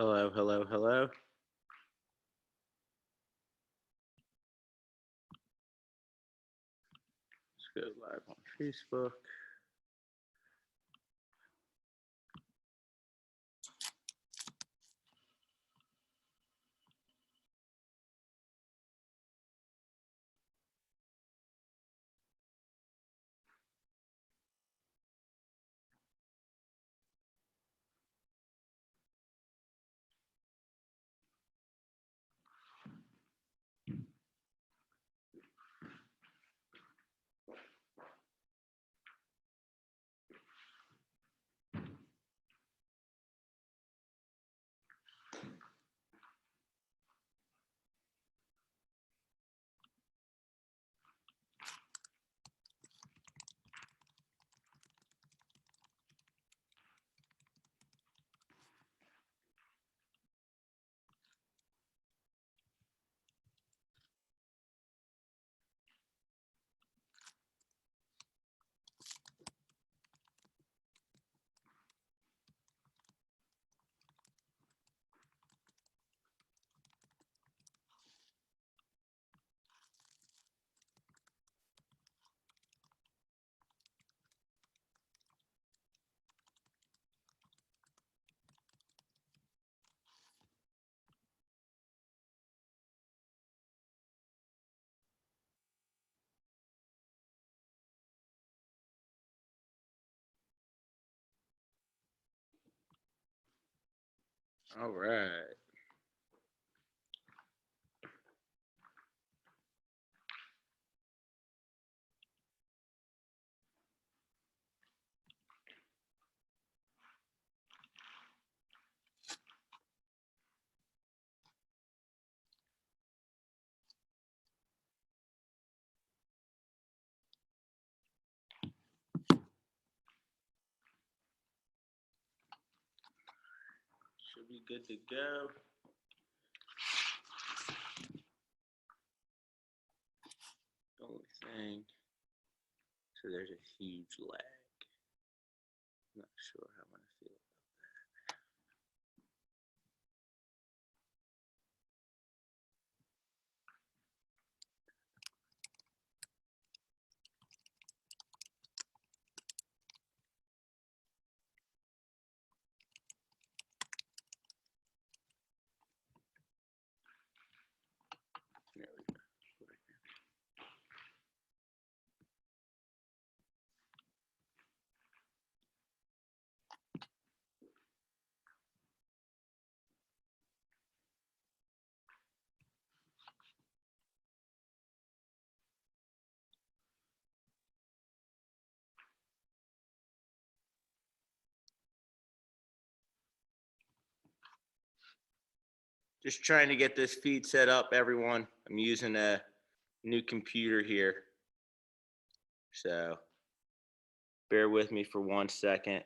Hello, hello, hello. Let's go live on Facebook. All right. Should be good to go. The only thing, so there's a huge lag. Not sure how I'm gonna feel about that. There we go. Just trying to get this feed set up, everyone. I'm using a new computer here. So bear with me for 1 second.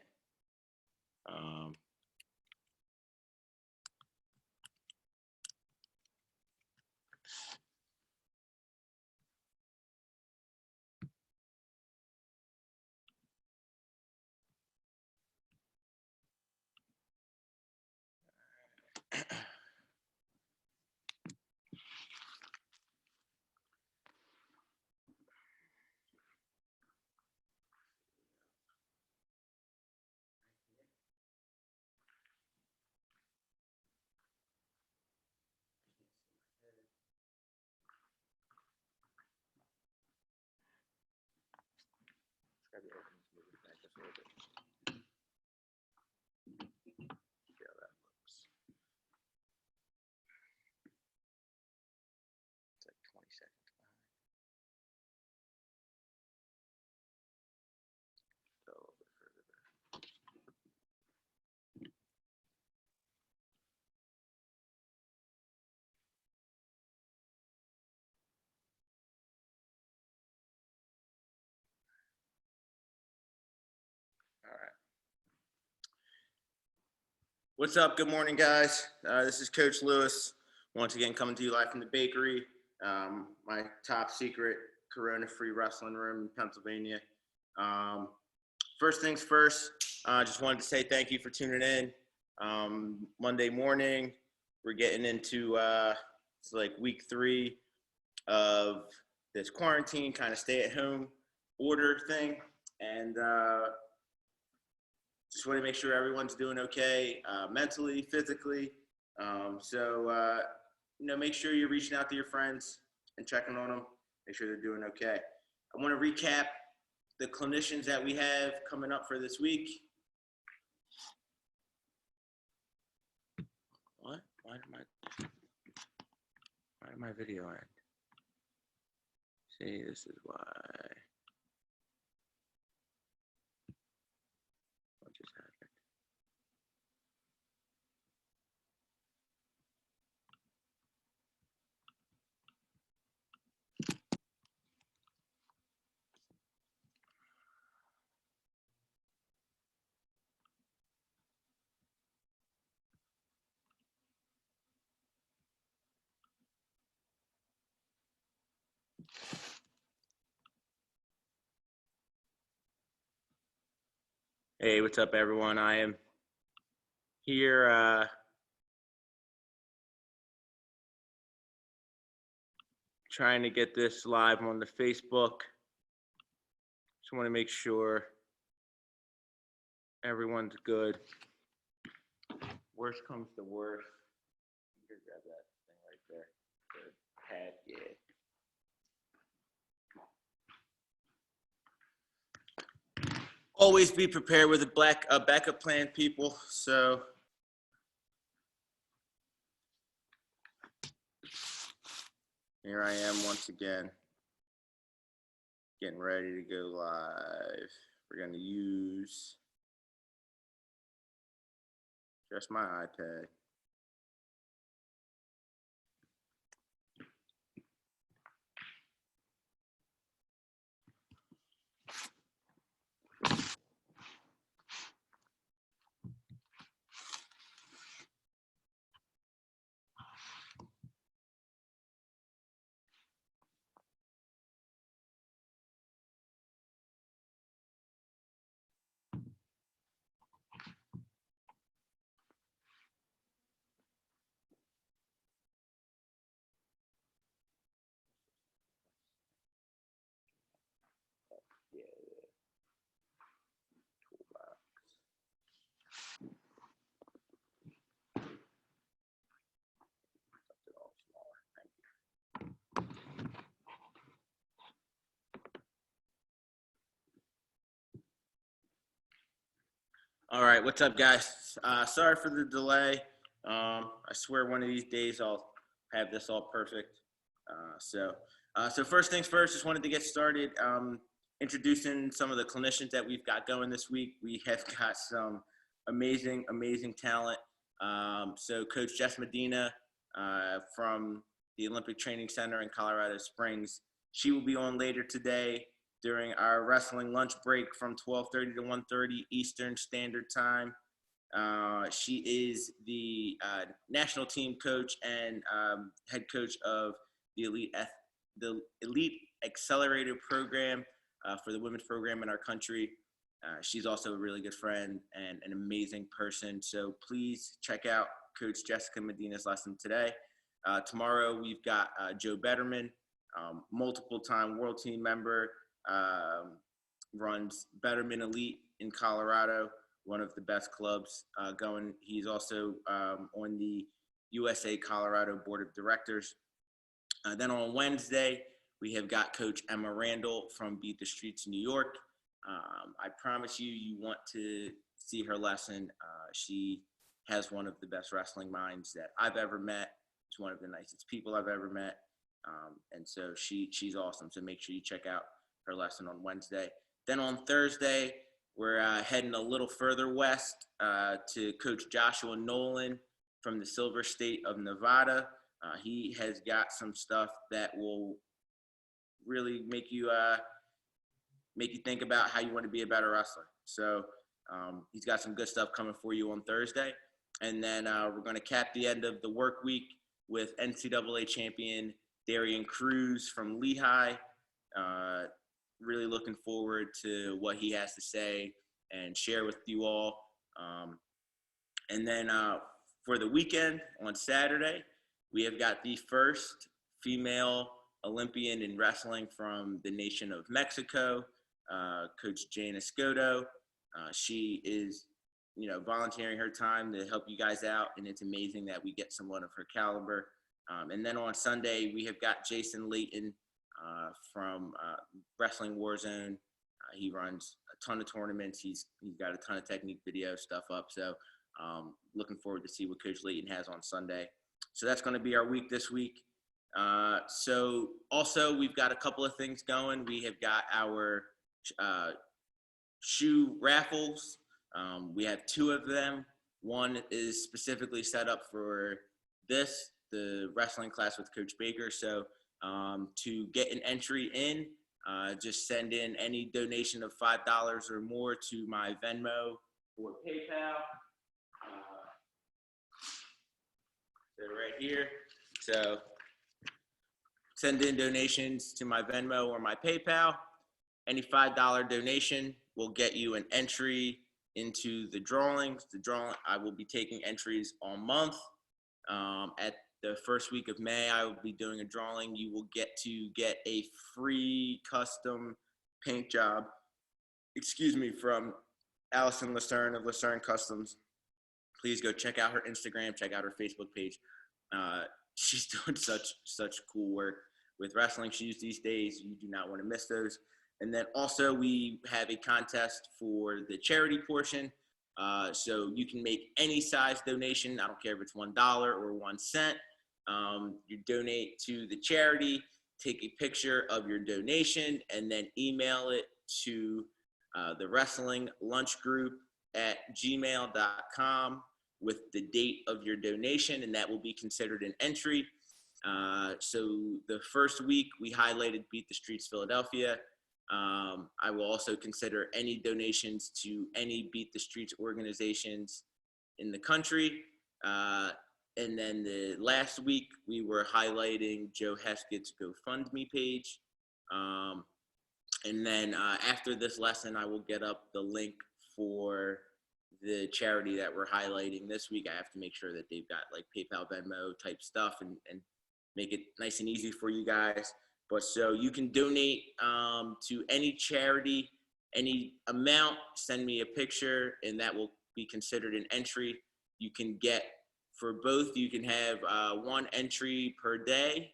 What's up? Good morning, guys. This is Coach Lewis. Once again, coming to you live from the bakery, my top secret Corona-free wrestling room in Pennsylvania. First things first, I just wanted to say thank you for tuning in. Monday morning, we're getting into it's like week 3 of this quarantine kind of stay at home order thing. And just want to make sure everyone's doing okay mentally, physically. Make sure you're reaching out to your friends and checking on them, make sure they're doing okay. I want to recap the clinicians that we have coming up for this week. What? Why did my video end? See, this is why. What just happened? Hey, what's up, everyone? I am here trying to get this live on the Facebook. Just want to make sure everyone's good. Worst comes to worst. Here, grab that thing right there. The pad, yeah. Always be prepared with a backup plan, people. So here I am once again, getting ready to go live. We're gonna use just my iPad. All right, what's up, guys? Sorry for the delay. I swear one of these days I'll have this all perfect. So first things first, just wanted to get started introducing some of the clinicians that we've got going this week. We have got some amazing talent. So Coach Jess Medina from the Olympic Training Center in Colorado Springs, she will be on later today during our wrestling lunch break from 12:30 to 1:30 Eastern Standard Time. She is the national team coach and head coach of the Elite Accelerator program for the women's program in our country. She's also a really good friend and an amazing person. So please check out Coach Jessica Medina's lesson today. Tomorrow we've got Joe Betterman, multiple-time world team member, runs Betterman Elite in Colorado, one of the best clubs going. He's also on the USA Colorado Board of Directors. Then on Wednesday, we have got Coach Emma Randall from Beat the Streets, New York. I promise you want to see her lesson. She has one of the best wrestling minds that I've ever met. She's one of the nicest people I've ever met. And so she's awesome. So make sure you check out her lesson on Wednesday. Then on Thursday, we're heading a little further west to Coach Joshua Nolan from the Silver State of Nevada. He has got some stuff that will really make you think about how you want to be a better wrestler. So he's got some good stuff coming for you on Thursday. And then we're going to cap the end of the work week with NCAA champion Darian Cruz from Lehigh. Really looking forward to what he has to say and share with you all. And then for the weekend on Saturday, we have got the first female Olympian in wrestling from the nation of Mexico, Coach Jane Escoto. She is, volunteering her time to help you guys out, and it's amazing that we get someone of her caliber. And then on Sunday, we have got Jason Layton from Wrestling Warzone. He runs a ton of tournaments. He's got a ton of technique video stuff up. So looking forward to see what Coach Layton has on Sunday. So that's going to be our week this week. So also we've got a couple of things going. We have got our shoe raffles. We have 2 of them. One is specifically set up for the wrestling class with Coach Baker. So to get an entry in, just send in any donation of $5 or more to my Venmo or PayPal. So right here. So send in donations to my Venmo or my PayPal. Any $5 donation will get you an entry into the drawings. I will be taking entries all month. At the first week of May, I will be doing a drawing. You will get a free custom paint job, from Allison Lucerne of Lucerne Customs. Please go check out her Instagram, check out her Facebook page. She's doing such cool work with wrestling shoes these days. You do not want to miss those. And then also we have a contest for the charity portion. So you can make any size donation. I don't care if it's $1 or 1 cent. You donate to the charity, take a picture of your donation, and then email it to the wrestling lunch group at gmail.com with the date of your donation, and that will be considered an entry. So the first week we highlighted Beat the Streets Philadelphia. I will also consider any donations to any Beat the Streets organizations in the country. And then the last week we were highlighting Joe Heskett's GoFundMe page. And then after this lesson, I will get up the link for the charity that we're highlighting this week. I have to make sure that they've got like PayPal, Venmo type stuff and make it nice and easy for you guys. But so you can donate to any charity, any amount, send me a picture, and that will be considered an entry. You can get, for both, you can have 1 entry per day,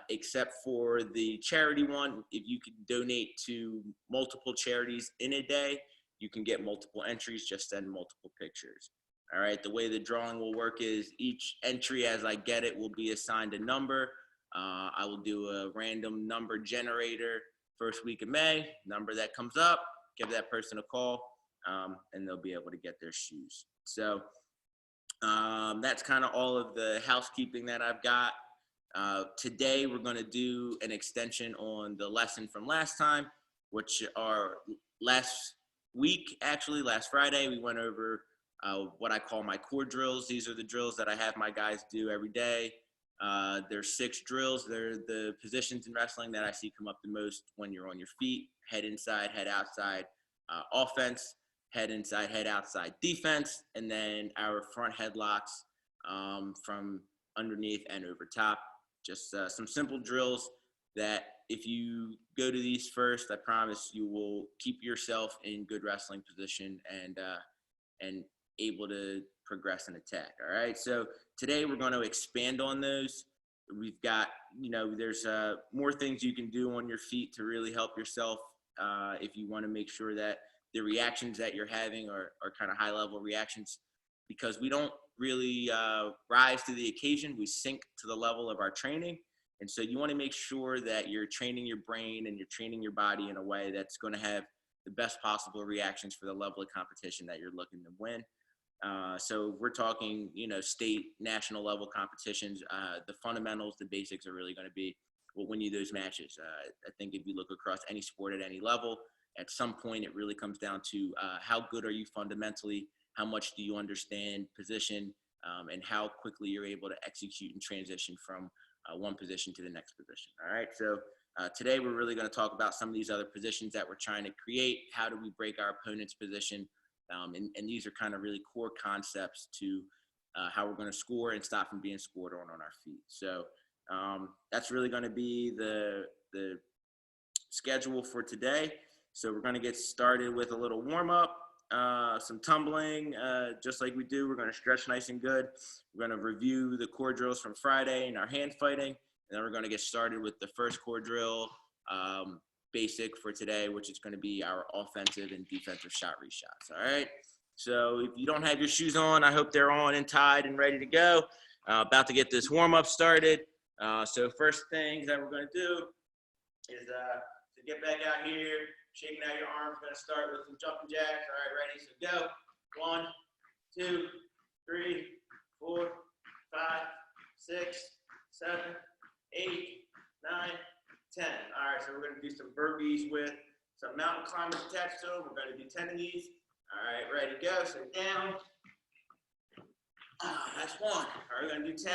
except for the charity one. If you can donate to multiple charities in a day, you can get multiple entries, just send multiple pictures. All right, the way the drawing will work is each entry as I get it will be assigned a number. I will do a random number generator first week of May. Number that comes up, give that person a call, and they'll be able to get their shoes. So that's kind of all of the housekeeping that I've got. Today we're going to do an extension on the lesson from last time, which are last Friday, we went over what I call my core drills. These are the drills that I have my guys do every day. There's 6 drills. They're the positions in wrestling that I see come up the most when you're on your feet: head inside, head outside, offense, head inside, head outside, defense, and then our front headlocks from underneath and over top. Just some simple drills that if you go to these first, I promise you will keep yourself in good wrestling position and able to progress and attack. All right. So today we're going to expand on those. We've got, there's more things you can do on your feet to really help yourself if you want to make sure that the reactions that you're having are kind of high level reactions, because we don't really rise to the occasion. We sink to the level of our training. And so you want to make sure that you're training your brain and you're training your body in a way that's going to have the best possible reactions for the level of competition that you're looking to win. So we're talking, state, national level competitions. The fundamentals, the basics are really going to be what win you those matches. I think if you look across any sport at any level, at some point it really comes down to how good are you fundamentally, how much do you understand position, and how quickly you're able to execute and transition from one position to the next position. All right. So today we're really going to talk about some of these other positions that we're trying to create. How do we break our opponent's position? And these are kind of really core concepts to how we're going to score and stop from being scored on our feet. So that's really going to be the schedule for today. So we're going to get started with a little warm up, some tumbling, just like we do. We're going to stretch nice and good. We're going to review the core drills from Friday and our hand fighting. And then we're going to get started with the first core drill, basic for today, which is going to be our offensive and defensive shot-reshots. All right. So if you don't have your shoes on, I hope they're on and tied and ready to go. About to get this warm up started. So first thing that we're going to do is to get back out here, shaking out your arms. We're going to start with some jumping jacks. All right, ready? So go. 1, 2, 3, 4, 5, 6, 7, 8, 9, 10. All right, so we're going to do some burpees with some mountain climbers attached to them. We're going to do 10 of these. All right, ready to go. So down. That's 1. All right, we're going to do 10.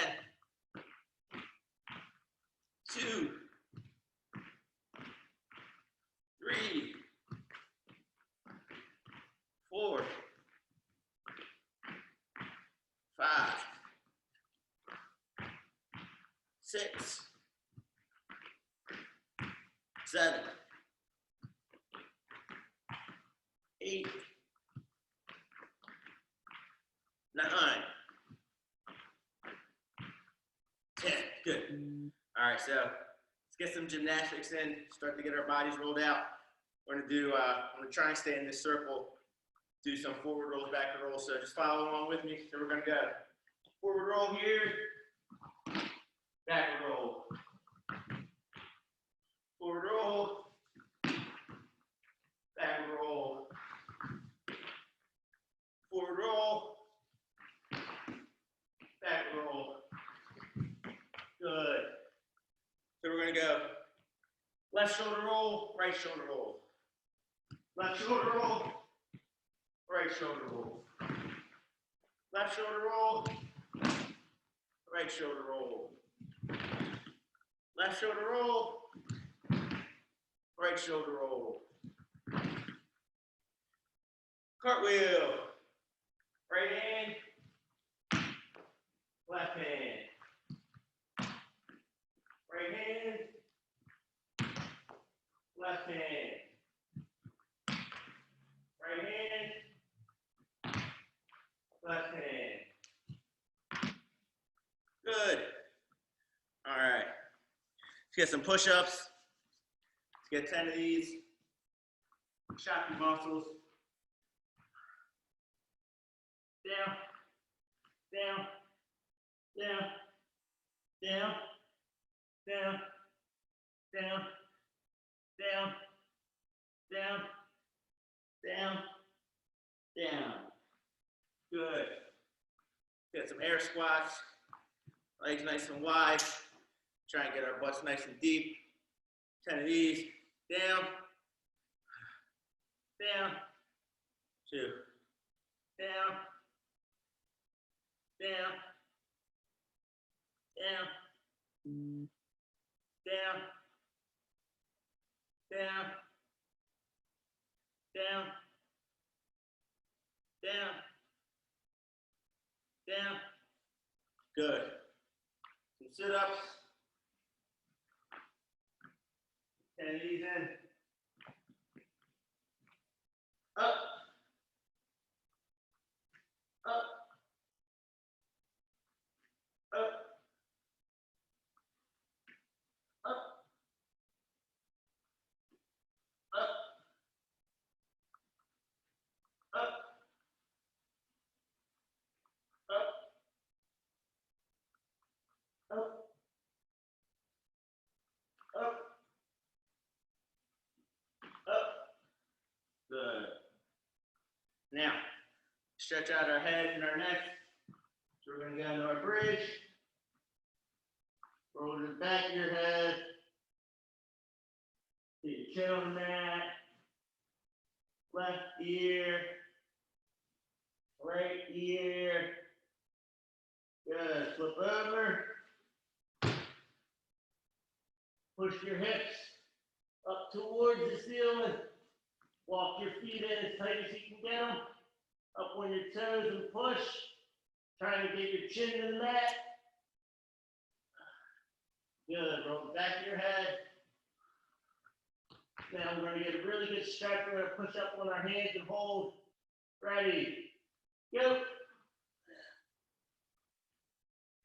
2, 3, 4, 5, 6, 7, 8, 9, 10. Good. All right, so let's get some gymnastics in, start to get our bodies rolled out. We're going to do, I'm going to try and stay in this circle, do some forward rolls, backward rolls. So just follow along with me. So we're going to go forward roll here, backward roll, forward roll, backward roll, forward roll, backward roll. Good. So we're going to go left shoulder roll, right shoulder roll. Left shoulder roll, right shoulder roll. Left shoulder roll, right shoulder roll. Left shoulder roll, right shoulder roll. Cartwheel. Right hand, left hand. Right hand, left hand. Right hand, left hand. Good. All right. Let's get some push-ups. Let's get 10 of these. Shock your muscles. Down, down, down, down, down, down, down, down, down, down. Good. Get some air squats. Legs nice and wide. Try and get our butts nice and deep. 10 of these. Down, down, 2, down, down, down, down, down, down, down, down. Good. Some sit-ups. 10 of these in. Up. Up. Up. Up. Up. Up. Up. Up. Up. Up. Good. Now, stretch out our head and our neck. So we're going to go into our bridge. Roll to the back of your head. Put your chin on the mat. Left ear. Right ear. Good. Flip over. Push your hips up towards the ceiling. Walk your feet in as tight as you can get them. Up on your toes and push. Trying to get your chin to the mat. Good. Roll the back of your head. Now we're going to get a really good stretch. We're going to push up on our hands and hold. Ready. Go.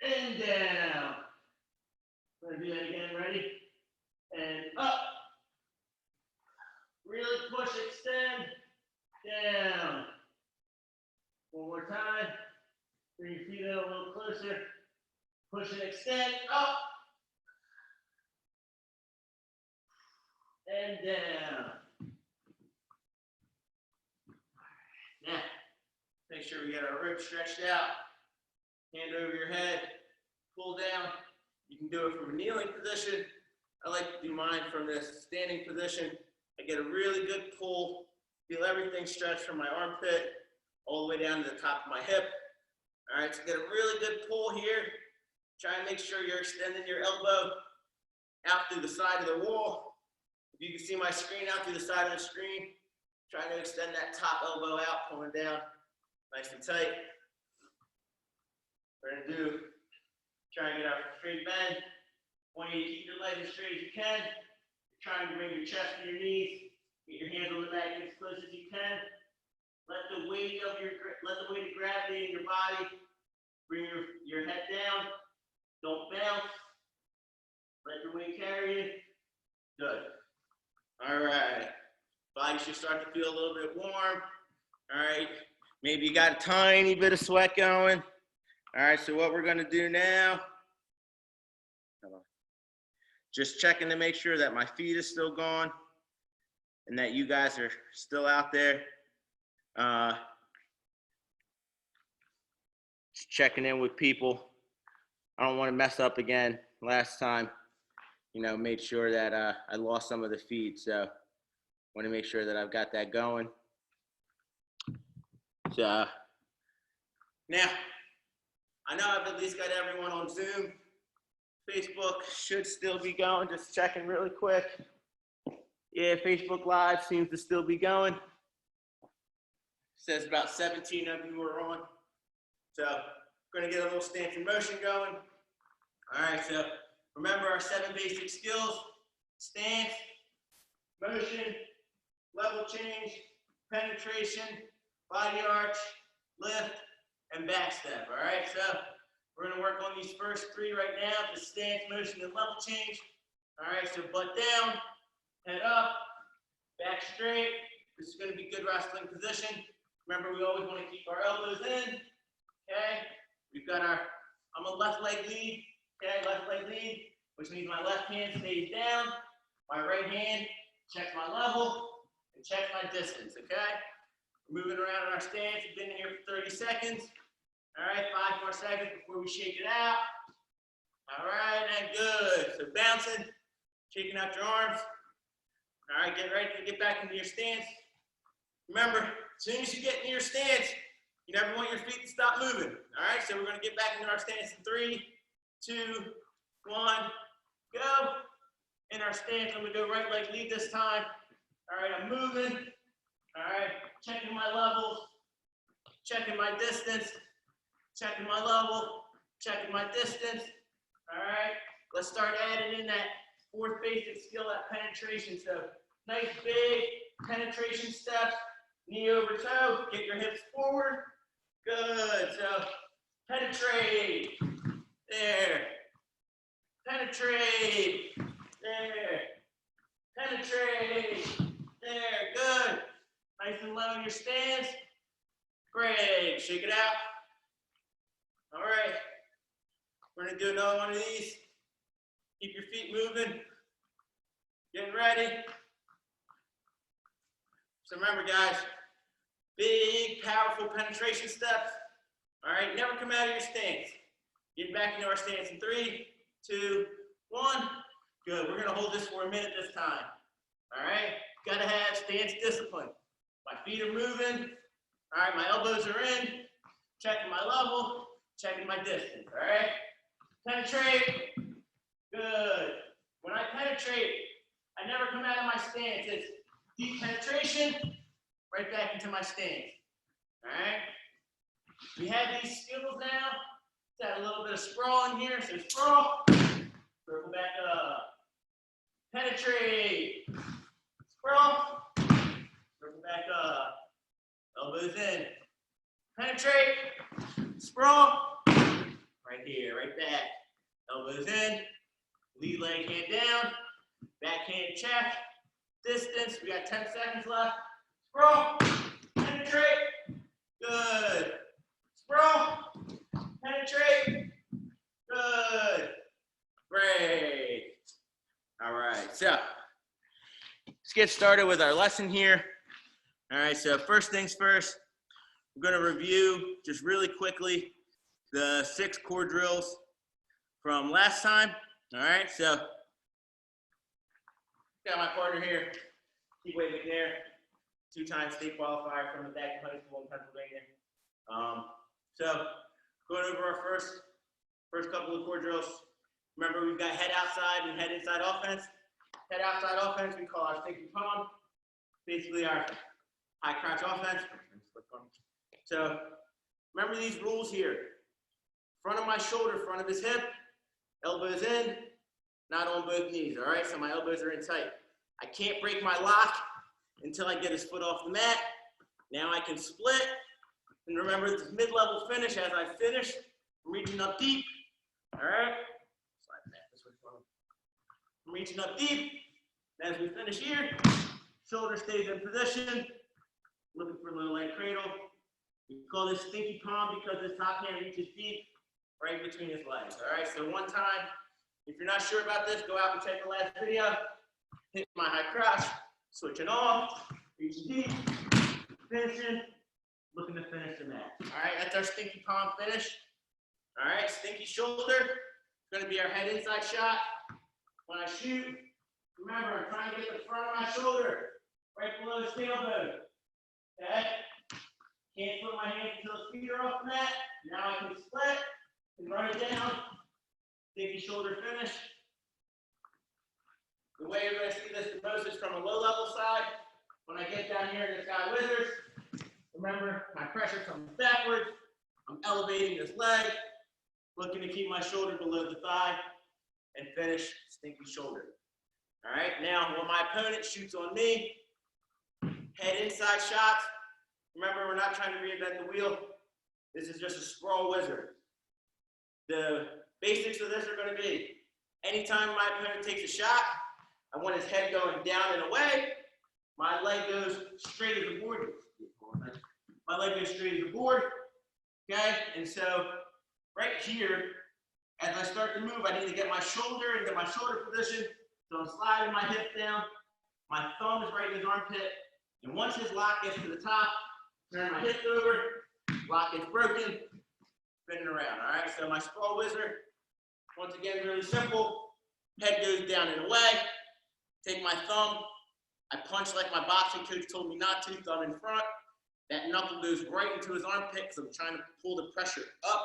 And down. We're going to do that again. Ready? And up. Really push, extend. Down. One more time. Bring your feet in a little closer. Push and extend. Up. And down. Now, make sure we get our ribs stretched out. Hand over your head. Pull down. You can do it from a kneeling position. I like to do mine from this standing position. I get a really good pull. Feel everything stretch from my armpit all the way down to the top of my hip. All right, so get a really good pull here. Try and make sure you're extending your elbow out through the side of the wall. If you can see my screen out through the side of the screen, try to extend that top elbow out, pulling down nice and tight. We're gonna do, try and get our straight bend. Want you to keep your legs as straight as you can. You're trying to bring your chest to your knees. Get your hands on the mat as close as you can. Let the weight of gravity in your body bring your head down. Don't bounce. Let your weight carry you. Good. All right. Body should start to feel a little bit warm. All right. Maybe you got a tiny bit of sweat going. All right. So what we're going to do now, just checking to make sure that my feet is still going and that you guys are still out there. Just checking in with people. I don't want to mess up again. Last time, made sure that I lost some of the feed. So want to make sure that I've got that going. So now, I know I've at least got everyone on Zoom. Facebook should still be going. Just checking really quick. Yeah, Facebook Live seems to still be going. Says about 17 of you are on. So we're going to get a little stance and motion going. All right, so remember our 7 basic skills: stance, motion, level change, penetration, body arch, lift, and back step. All right, so we're going to work on these first 3 right now: the stance, motion, and level change. All right, so butt down, head up, back straight. This is going to be good wrestling position. Remember, we always want to keep our elbows in. Okay, we've got I'm a left leg lead. Okay, left leg lead, which means my left hand stays down. My right hand checks my level and checks my distance. Okay, we're moving around in our stance. We've been here for 30 seconds. All right, 5 more seconds before we shake it out. All right, and good. So bouncing, shaking out your arms. All right, get ready to get back into your stance. Remember, as soon as you get into your stance, you never want your feet to stop moving. All right, so we're going to get back into our stance in 3, 2, 1, go. In our stance, I'm going to go right leg lead this time. All right, I'm moving. All right, checking my levels, checking my distance, checking my level, checking my distance. All right, let's start adding in that 4th basic skill, that penetration. So nice big penetration steps, knee over toe, get your hips forward. Good, so penetrate, there, penetrate, there, penetrate, there, good. Nice and low in your stance. Great, shake it out. All right, we're gonna do another one of these. Keep your feet moving, getting ready. So remember, guys, big, powerful penetration steps. All right, never come out of your stance. Get back into our stance in 3, 2, 1. Good, we're gonna hold this for a minute this time. All right, gotta have stance discipline. My feet are moving. All right, my elbows are in. Checking my level, checking my distance, all right? Penetrate, good. When I penetrate, I never come out of my stance. It's deep penetration, right back into my stance. All right. We have these skills now. Got a little bit of sprawl in here. So sprawl, circle back up. Penetrate. Sprawl, circle back up. Elbows in. Penetrate. Sprawl. Right here, right back. Elbows in. Lead leg hand down. Backhand check. Distance. We got 10 seconds left. Sprawl. Penetrate. Good. Sprawl. Penetrate. Good. Great. All right. So let's get started with our lesson here. All right. So first things first, we're going to review just really quickly the 6 core drills from last time. All right. So got my partner here, Keyway McNair, 2-time state qualifier from the Dagen High School in Pennsylvania. So going over our first couple of core drills. Remember, we've got head outside and head inside offense. Head outside offense we call our stinky palm, basically our high crouch offense. So remember these rules here. Front of my shoulder, front of his hip, elbows in, not on both knees, all right? So my elbows are in tight. I can't break my lock until I get his foot off the mat. Now I can split. And remember, this mid-level finish, as I finish, I'm reaching up deep, all right? Slide that this way for me. I'm reaching up deep. And as we finish here, shoulder stays in position, looking for a little leg cradle. We call this stinky palm because this top hand reaches deep right between his legs, all right? So one time, if you're not sure about this, go out and check the last video. Hit my high crouch, switching off, reaching deep, finishing, looking to finish the mat. All right, that's our stinky palm finish. All right, stinky shoulder. It's going to be our head inside shot. When I shoot, remember, I'm trying to get the front of my shoulder right below the tailbone. Okay? Can't put my hand until the feet are off the mat. Now I can split and run it down. Stinky shoulder finish. The way you're going to see this the most is from a low level side. When I get down here and this guy withers, remember my pressure comes backwards. I'm elevating this leg, looking to keep my shoulder below the thigh and finish stinky shoulder. All right, now when my opponent shoots on me, head inside shot. Remember, we're not trying to reinvent the wheel. This is just a sprawl wizard. The basics of this are going to be anytime my opponent takes a shot, I want his head going down and away. My leg goes straight as the board. My leg goes straight as the board. Okay, and so right here, as I start to move, I need to get my shoulder into my shoulder position. So I'm sliding my hip down. My thumb is right in his armpit. And once his lock gets to the top, turn my hip over, lock gets broken, spinning around. All right, so my sprawl wizard, once again, really simple. Head goes down and away. Take my thumb. I punch like my boxing coach told me not to, thumb in front. That knuckle goes right into his armpit because I'm trying to pull the pressure up.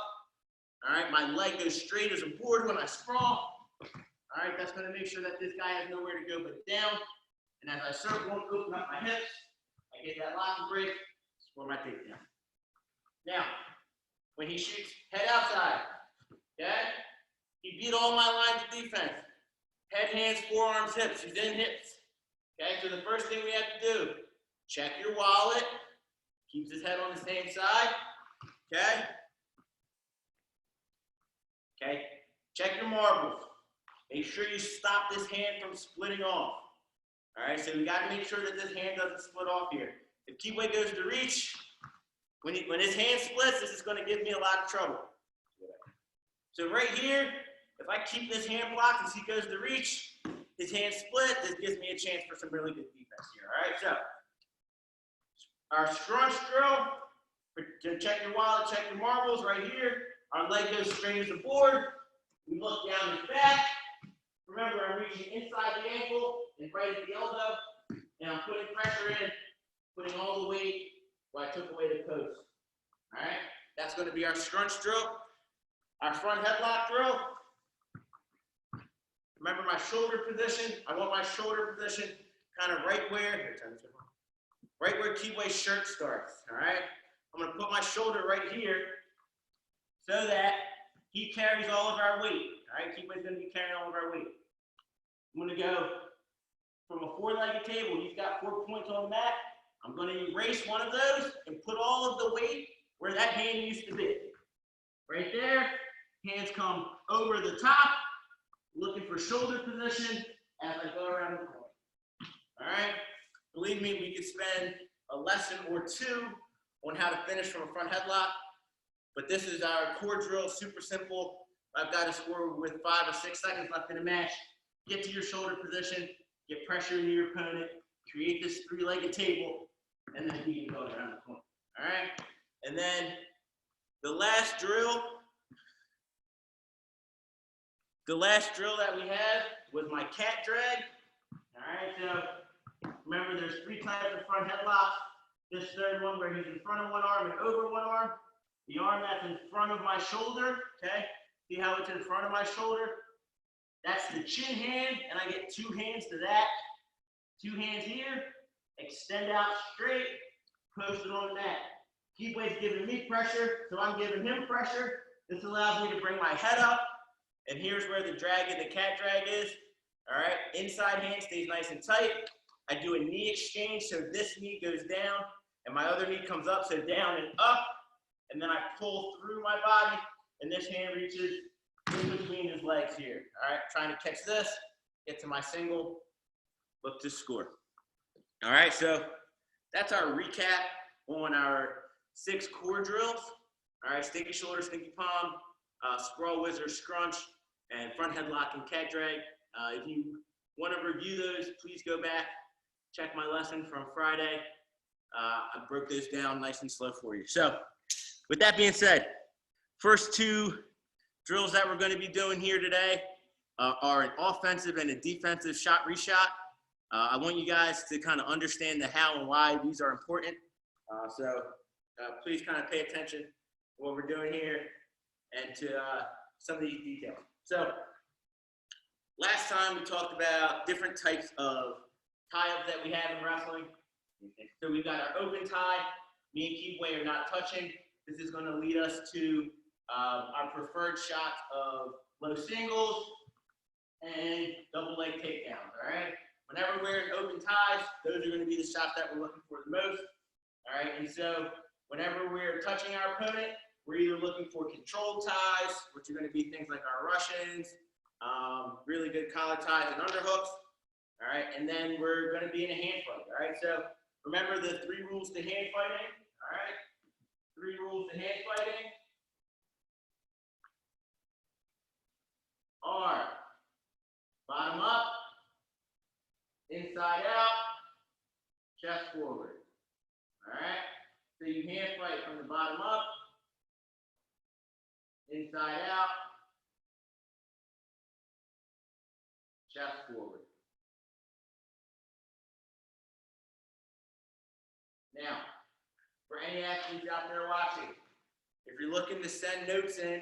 All right, my leg goes straight as a board when I sprawl. All right, that's going to make sure that this guy has nowhere to go but down. And as I circle and open up my hips, I get that lock and break for my takedown. Now, when he shoots head outside, okay, he beat all my lines of defense. Head, hands, forearms, hips. He's in hips. Okay, so the first thing we have to do, check your wallet. Keeps his head on the same side. Okay. Okay. Check your marbles. Make sure you stop this hand from splitting off. All right. So we got to make sure that this hand doesn't split off here. If Keyway goes to reach, when his hand splits, this is going to give me a lot of trouble. So right here, if I keep this hand blocked as he goes to reach, his hand split, this gives me a chance for some really good defense here. All right. So our scrunch drill, check your wallet, check your marbles right here. Our leg goes straight as the board. We look down and back. Remember, I'm reaching inside the ankle and right at the elbow. And I'm putting pressure in, putting all the weight where I took away the post. All right? That's going to be our scrunch drill. Our front headlock drill. Remember my shoulder position. I want my shoulder position kind of right where Keyway's shirt starts, all right? I'm gonna put my shoulder right here so that he carries all of our weight. All right, Keyway's gonna be carrying all of our weight. I'm gonna go from a four-legged table. He's got 4 points on the mat. I'm gonna erase one of those and put all of the weight where that hand used to be. Right there, hands come over the top, looking for shoulder position as I go around the corner. All right, believe me, we could spend a lesson or two on how to finish from a front headlock, but this is our core drill, super simple. I've got to score with 5 or 6 seconds left in the match. Get to your shoulder position, get pressure into your opponent, create this three-legged table, and then you can go around the corner. All right, and then the last drill that we had was my cat drag. All right, so remember there's 3 types of front headlocks. This third one where he's in front of one arm and over one arm. The arm that's in front of my shoulder, okay? See how it's in front of my shoulder? That's the chin hand, and I get 2 hands to that. 2 hands here, extend out straight, post it on the mat. Keyway's giving me pressure, so I'm giving him pressure. This allows me to bring my head up, and here's where the drag and the cat drag is. All right, inside hand stays nice and tight. I do a knee exchange, so this knee goes down, and my other knee comes up, so down and up, and then I pull through my body, and this hand reaches in between his legs here. All right, trying to catch this, get to my single, look to score. All right, so that's our recap on our 6 core drills. All right, stinky shoulder, stinky palm, sprawl wizard, scrunch, and front headlock and cat drag. If you want to review those, please go back, check my lesson from Friday. I broke those down nice and slow for you. So with that being said, first 2 drills that we're going to be doing here today are an offensive and a defensive shot-reshot. I want you guys to kind of understand the how and why these are important. So please kind of pay attention to what we're doing here and to some of these details. So last time we talked about different types of tie-ups that we have in wrestling. So we've got our open tie. Me and Keyway are not touching. This is going to lead us to our preferred shot of low singles and double leg takedowns, all right? Whenever we're in open ties, those are going to be the shots that we're looking for the most, all right? And so whenever we're touching our opponent, we're either looking for controlled ties, which are going to be things like our Russians, really good collar ties and underhooks, all right? And then we're going to be in a hand fight, all right? So remember the 3 rules to hand fighting, all right? 3 rules to hand fighting are bottom up, inside out, chest forward, all right? So you hand fight from the bottom up, inside out, chest forward. Now, for any athletes out there watching, if you're looking to send notes in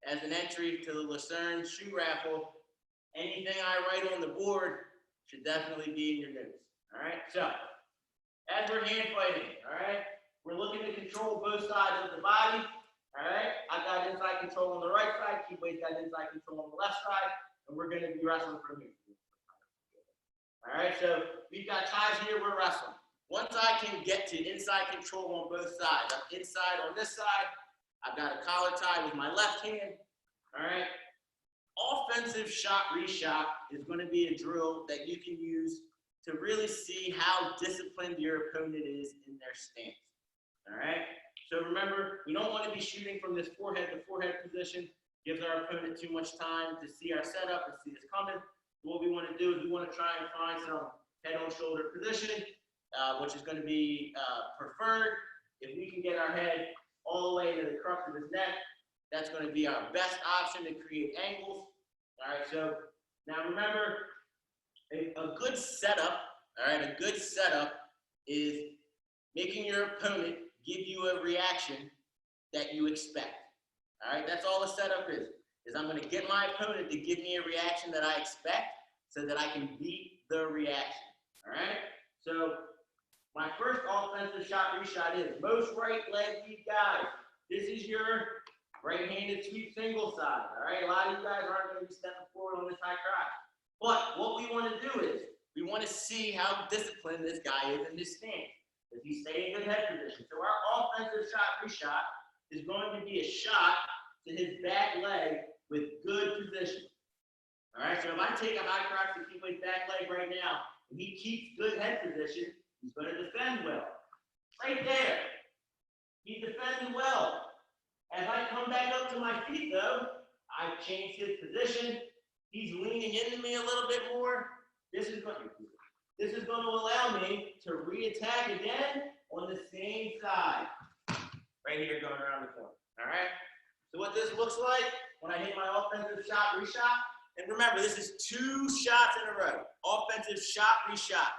as an entry to the Lucerne shoe raffle, anything I write on the board should definitely be in your notes. All right, so as we're hand fighting, all right, we're looking to control both sides of the body. All right, I've got inside control on the right side, Keyway's got inside control on the left side, and we're going to be wrestling for me. All right, so we've got ties here, we're wrestling. Once I can get to inside control on both sides, I'm inside on this side, I've got a collar tie with my left hand, all right? Offensive shot-reshot is going to be a drill that you can use to really see how disciplined your opponent is in their stance, all right? So remember, we don't want to be shooting from this forehead to forehead position. Gives our opponent too much time to see our setup and see us coming. What we want to do is we want to try and find some head on shoulder positioning, which is going to be preferred. If we can get our head all the way to the crux of his neck, that's going to be our best option to create angles. All right, so now remember, a good setup, all right, a good setup is making your opponent give you a reaction that you expect. All right, that's all a setup is I'm going to get my opponent to give me a reaction that I expect so that I can beat the reaction. All right, so My first offensive shot reshot is most right leg deep guys. This is your right-handed sweep single side. All right, a lot of you guys aren't going to be stepping forward on this high crotch. But what we want to do is we want to see how disciplined this guy is in this stance. Does he stay in good head position? So our offensive shot reshot is going to be a shot to his back leg with good position. All right, so if I take a high crotch to Keyway's back leg right now, and he keeps good head position, he's going to defend well. Right there. He's defending well. As I come back up to my feet, though, I've changed his position. He's leaning into me a little bit more. This is going to allow me to re-attack again on the same side. Right here, going around the corner. All right? So what this looks like when I hit my offensive shot reshot, and remember, this is 2 shots in a row. Offensive shot reshot.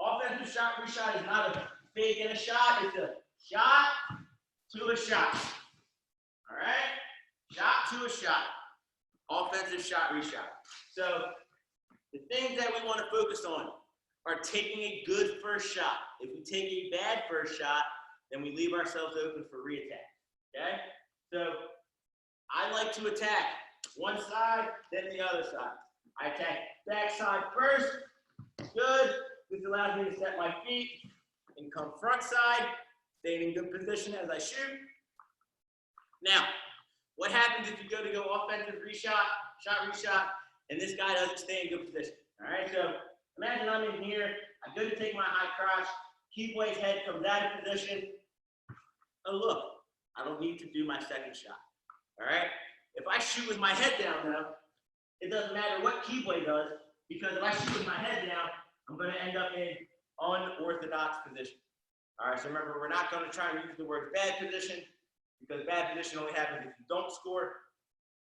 Offensive shot reshot is not a fake and a shot. It's a shot to a shot. All right? Shot to a shot. Offensive shot reshot. So the things that we want to focus on are taking a good first shot. If we take a bad first shot, then we leave ourselves open for re-attack. Okay? So I like to attack one side, then the other side. I attack back side first. Good. This allows me to set my feet and come front side, staying in good position as I shoot. Now, what happens if you go offensive reshot, shot reshot, and this guy doesn't stay in good position? All right, so imagine I'm in here. I go to take my high crotch. Keyway's head comes out of position. Oh, look, I don't need to do my second shot. All right? If I shoot with my head down, though, it doesn't matter what Keyway does, because if I shoot with my head down, I'm going to end up in unorthodox position. All right, so remember, we're not going to try and use the word bad position, because bad position only happens if you don't score.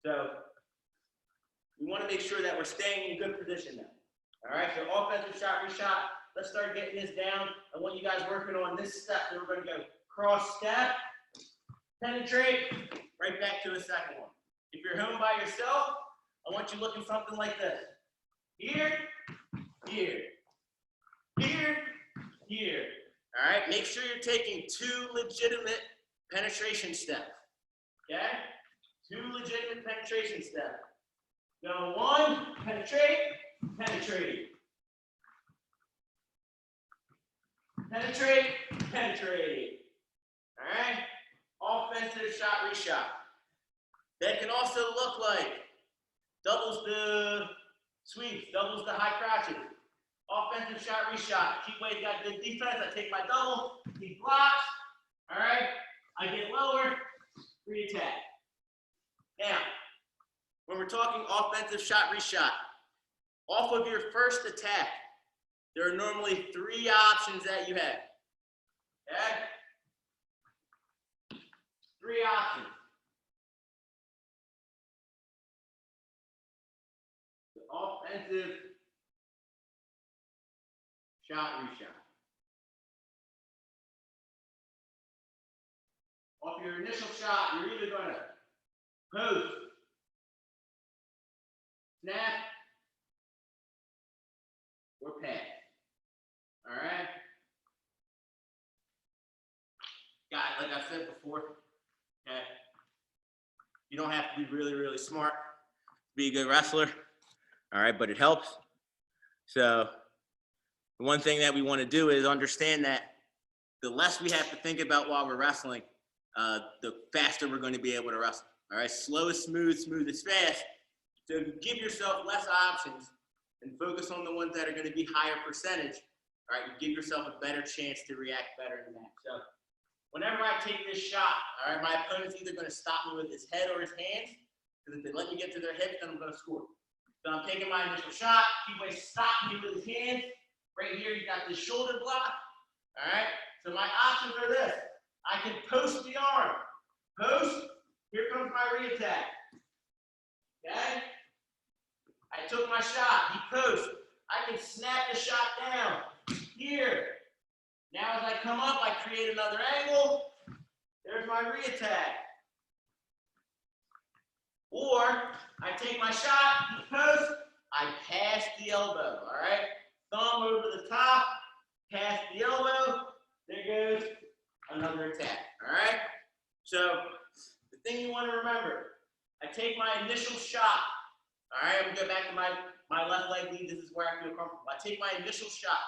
So we want to make sure that we're staying in good position now. All right, so offensive shot reshot. Let's start getting this down. I want you guys working on this step. So we're going to go cross step, penetrate, right back to a second one. If you're home by yourself, I want you looking something like this. Here, here, here, here. All right, make sure you're taking 2 legitimate penetration steps. Okay? 2 legitimate penetration steps. Go 1, penetrate, penetrate. Penetrate, penetrate. All right? Offensive shot reshot. That can also look like doubles the sweeps, doubles the high crotches. Offensive shot reshot. Keyway's got good defense. I take my double. He blocks. All right? I get lower. Re-attack. Now, when we're talking offensive shot reshot, off of your first attack, there are normally 3 options that you have. Okay? 3 options. The offensive shot reshot. Off your initial shot, you're either going to post, snap, or pass. All right? Guys, like I said before, okay, you don't have to be really, really smart to be a good wrestler. All right, but it helps. So the one thing that we want to do is understand that the less we have to think about while we're wrestling, the faster we're going to be able to wrestle. All right, slow is smooth, smooth is fast. So give yourself less options and focus on the ones that are going to be higher percentage. All right, you give yourself a better chance to react better in the match. So whenever I take this shot, all right, my opponent's either going to stop me with his head or his hands, because if they let me get to their hips, then I'm going to score. So I'm taking my initial shot. Keyway stopped me with his hands. Right here, you got this shoulder block. All right, so my options are this. I can post the arm. Post, here comes my re-attack. Okay? I took my shot, he posts. I can snap the shot down. Here. Now as I come up, I create another angle. There's my re-attack. Or I take my shot, he posts, I pass the elbow, all right? Thumb over the top, past the elbow, there goes another attack, all right? So the thing you want to remember, I take my initial shot, all right? I'm going to go back to my left leg lead. This is where I feel comfortable. I take my initial shot.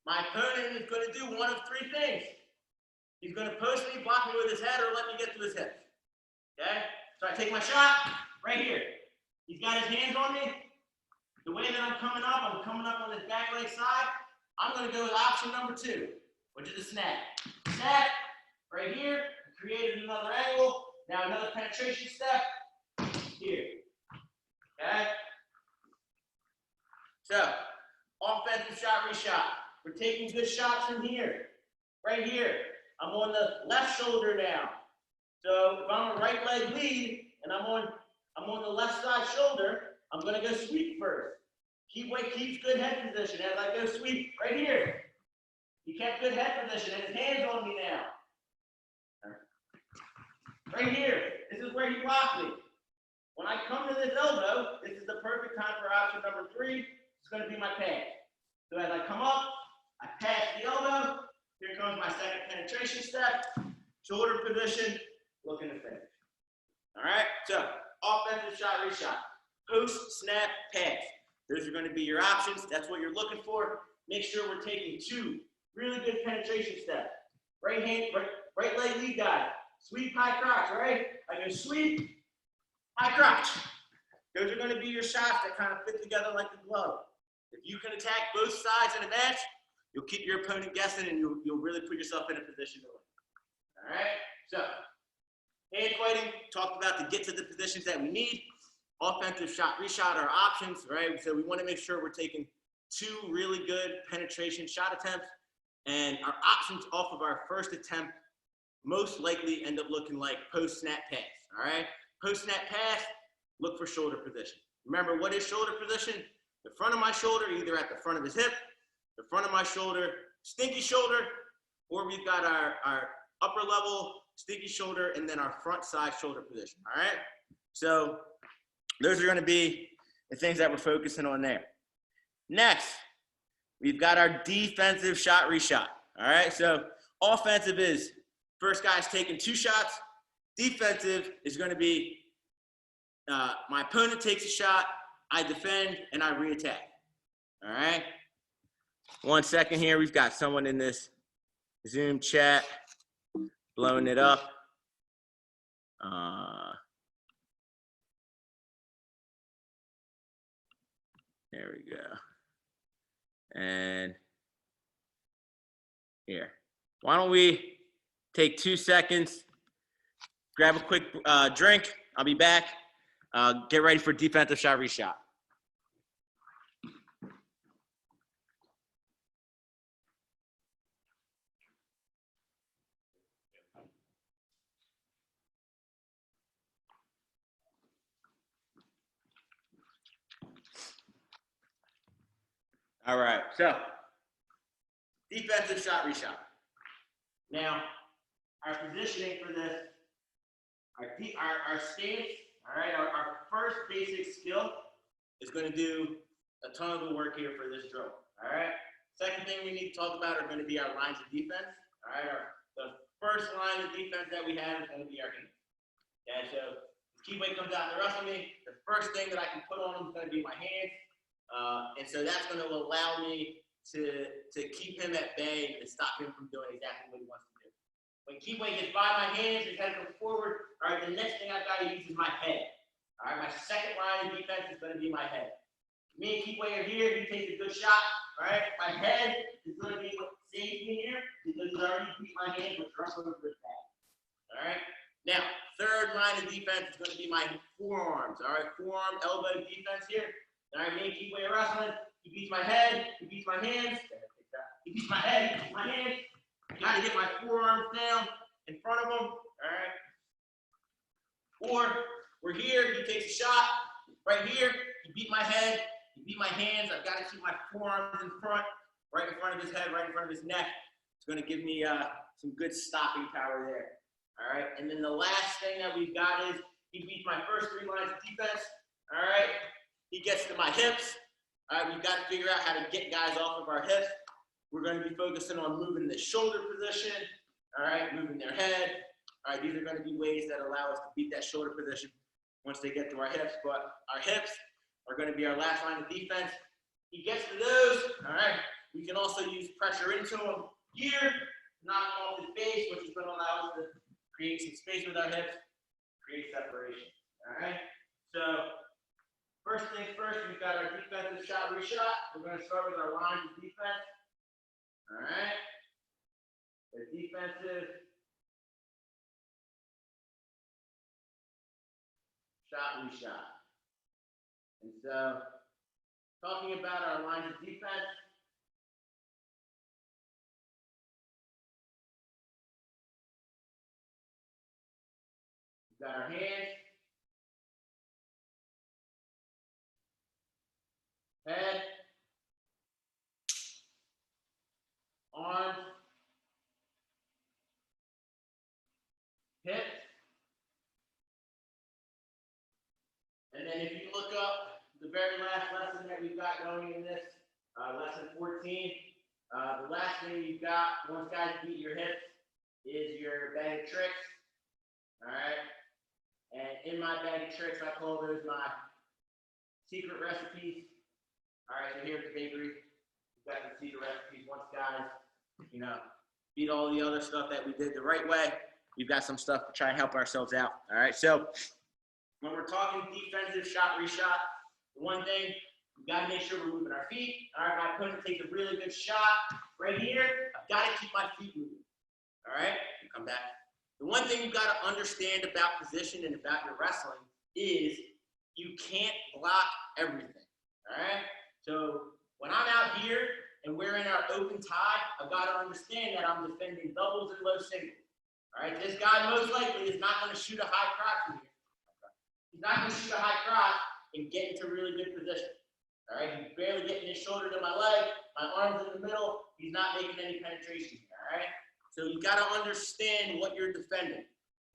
My opponent is going to do one of three things. He's going to post me, block me with his head, or let me get to his hips, okay? So I take my shot right here. He's got his hands on me. The way that I'm coming up on his back leg side. I'm going to go with option number 2, which is a snap. Snap right here, created another angle. Now another penetration step here. Okay? So, offensive shot, reshot. We're taking good shots from here, right here. I'm on the left shoulder now. So if I'm a right leg lead and I'm on the left side shoulder, I'm going to go sweep first. Keyway keeps good head position as I go sweep right here. He kept good head position and his hands on me now. Right here. This is where he blocked me. When I come to this elbow, this is the perfect time for option number 3. It's going to be my pass. So as I come up, I pass the elbow. Here comes my second penetration step. Shoulder position, looking to finish. All right, so offensive shot, reshot. Post, snap, pass. Those are going to be your options. That's what you're looking for. Make sure we're taking 2 really good penetration steps. Right leg lead guy. Sweep, high crotch, right? I go sweep, high crotch. Those are going to be your shots that kind of fit together like a glove. If you can attack both sides in a match, you'll keep your opponent guessing and you'll really put yourself in a position to win. All right? So, hand fighting, talked about to get to the positions that we need. Offensive shot, reshot are options, right? So we want to make sure we're taking 2 really good penetration shot attempts, and our options off of our first attempt most likely end up looking like post-snap pass, all right? Post-snap pass, look for shoulder position. Remember, what is shoulder position? The front of my shoulder, either at the front of his hip, the front of my shoulder, stinky shoulder, or we've got our upper level, stinky shoulder, and then our front side shoulder position, all right? So those are gonna be the things that we're focusing on there. Next, we've got our defensive shot, reshot, all right? So offensive is, first guy's taking 2 shots. Defensive is gonna be, my opponent takes a shot, I defend, and I reattack, all right? 1 second here, we've got someone in this Zoom chat blowing it up. There we go. And here. Why don't we take 2 seconds, grab a quick drink. I'll be back. Get ready for defensive shot, reshot. All right, so defensive shot, reshot. Now, our positioning for this, our stance, all right, our first basic skill is going to do a ton of the work here for this drill, all right? Second thing we need to talk about are going to be our lines of defense, all right? The first line of defense that we have is going to be our hands. Okay, so if Keyway comes out to wrestle me, the first thing that I can put on him is going to be my hands. And so that's going to allow me to keep him at bay and stop him from doing exactly what he wants to do. When Keyway gets by my hands, he's got to come forward. All right, the next thing I've got to use is my head. All right, my second line of defense is going to be my head. Me and Keyway are here. He takes a good shot. All right, my head is going to be what saves me here because he's already beat my hand with wrestling for his back. All right, now third line of defense is going to be my forearms. All right, forearm, elbow defense here. All right, me and Keyway are wrestling. He beats my head. He beats my hands. He beats my head. He beats my hands. Got to get my forearms down in front of him. All right. Or we're here. He takes a shot right here. He beat my head. He beat my hands. I've got to keep my forearms in front, right in front of his head, right in front of his neck. It's going to give me some good stopping power there. All right. And then the last thing that we've got is he beats my first 3 lines of defense. All right. He gets to my hips. All right, we've got to figure out how to get guys off of our hips. We're going to be focusing on moving the shoulder position, all right, moving their head. All right, these are going to be ways that allow us to beat that shoulder position once they get to our hips, but our hips are going to be our last line of defense. He gets to those, all right, we can also use pressure into him here, knock him off his base, which is going to allow us to create some space with our hips, create separation, all right? So first things first, we've got our defensive shot reshot. We're going to start with our lines of defense, all right? The defensive shot reshot. And so, talking about our lines of defense, we've got our hands, head, arms, hips, and then if you look up the very last lesson that we've got going in this, lesson 14, the last thing you've got, once guys beat your hips, is your bag of tricks, all right? And in my bag of tricks, I call those my secret recipes. All right, so here at the bakery, we've got the secret recipes. Once guys, beat all the other stuff that we did the right way, we've got some stuff to try and help ourselves out. All right, so when we're talking defensive shot reshot, the one thing, we've got to make sure we're moving our feet. All right, my opponent takes a really good shot right here. I've got to keep my feet moving. All right, come back. The one thing you've got to understand about position and about your wrestling is you can't block everything. All right, so when I'm out here and we're in our open tie, I've got to understand that I'm defending doubles and low singles. All right, this guy most likely is not going to shoot a high crotch from here. He's not going to shoot a high crotch and get into really good position. All right, he's barely getting his shoulder to my leg, my arm's in the middle, he's not making any penetration here, all right? So you got to understand what you're defending.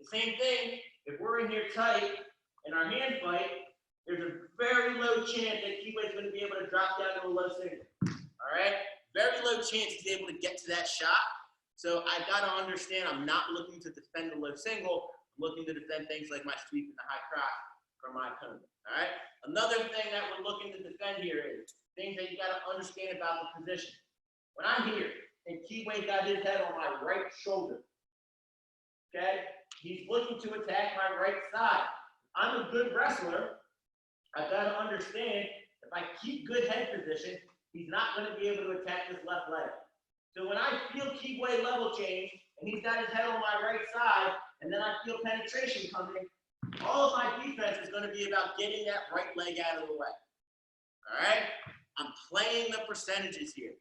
The same thing, if we're in here tight and our hand fight, there's a very low chance that Keyway's going to be able to drop down to a low single, all right? Very low chance he's able to get to that shot. So I got to understand I'm not looking to defend a low single, I'm looking to defend things like my sweep and the high crotch from my opponent, all right? Another thing that we're looking to defend here is things that you got to understand about the position. When I'm here and Keyway got his head on my right shoulder, okay? He's looking to attack my right side. I'm a good wrestler. I've got to understand if I keep good head position, he's not going to be able to attack this left leg. So when I feel Keyway level change and he's got his head on my right side, and then I feel penetration coming, all of my defense is going to be about getting that right leg out of the way. All right? I'm playing the percentages here.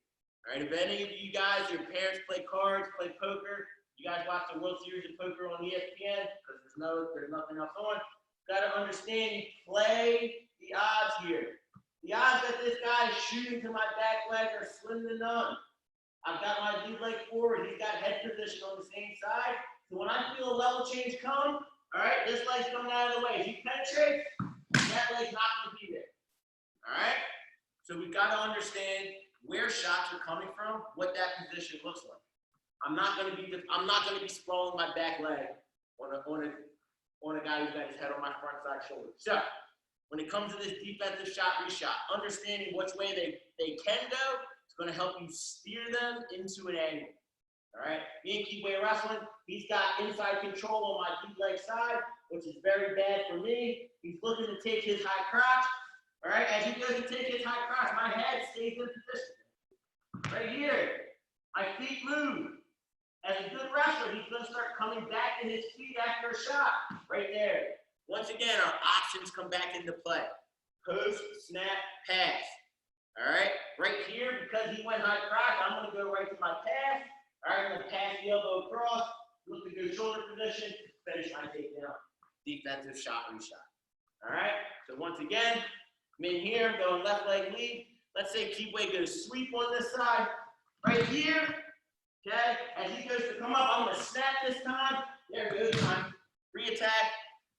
All right? If any of you guys, your parents play cards, play poker, you guys watch the World Series of Poker on ESPN because there's nothing else on. Got to understand you play the odds here. The odds that this guy is shooting to my back leg are slim to none. I've got my lead leg forward. He's got head position on the same side. So when I feel a level change come, all right, this leg's coming out of the way. If he penetrates, that leg's not going to be there. All right? So we've got to understand where shots are coming from, what that position looks like. I'm not going to be sprawling my back leg on a guy who's got his head on my front side shoulder. So when it comes to this defensive shot reshot, understanding which way they can go is going to help you steer them into an angle. All right, me and Keyway wrestling, he's got inside control on my deep leg side, which is very bad for me. He's looking to take his high crotch. All right, as he goes to take his high crotch, my head stays in position. Right here, my feet move. As a good wrestler, he's going to start coming back to his feet after a shot. Right there. Once again, our options come back into play. Post, snap, pass. All right, right here, because he went high crotch, I'm going to go right to my pass. All right, I'm going to pass the elbow across, look to go shoulder position, finish my takedown. Defensive shot reshot. All right, so once again, I'm in here, I'm going left leg lead. Let's say Keyway goes sweep on this side. Right here, okay, as he goes to come up, I'm going to snap this time. There goes my re-attack,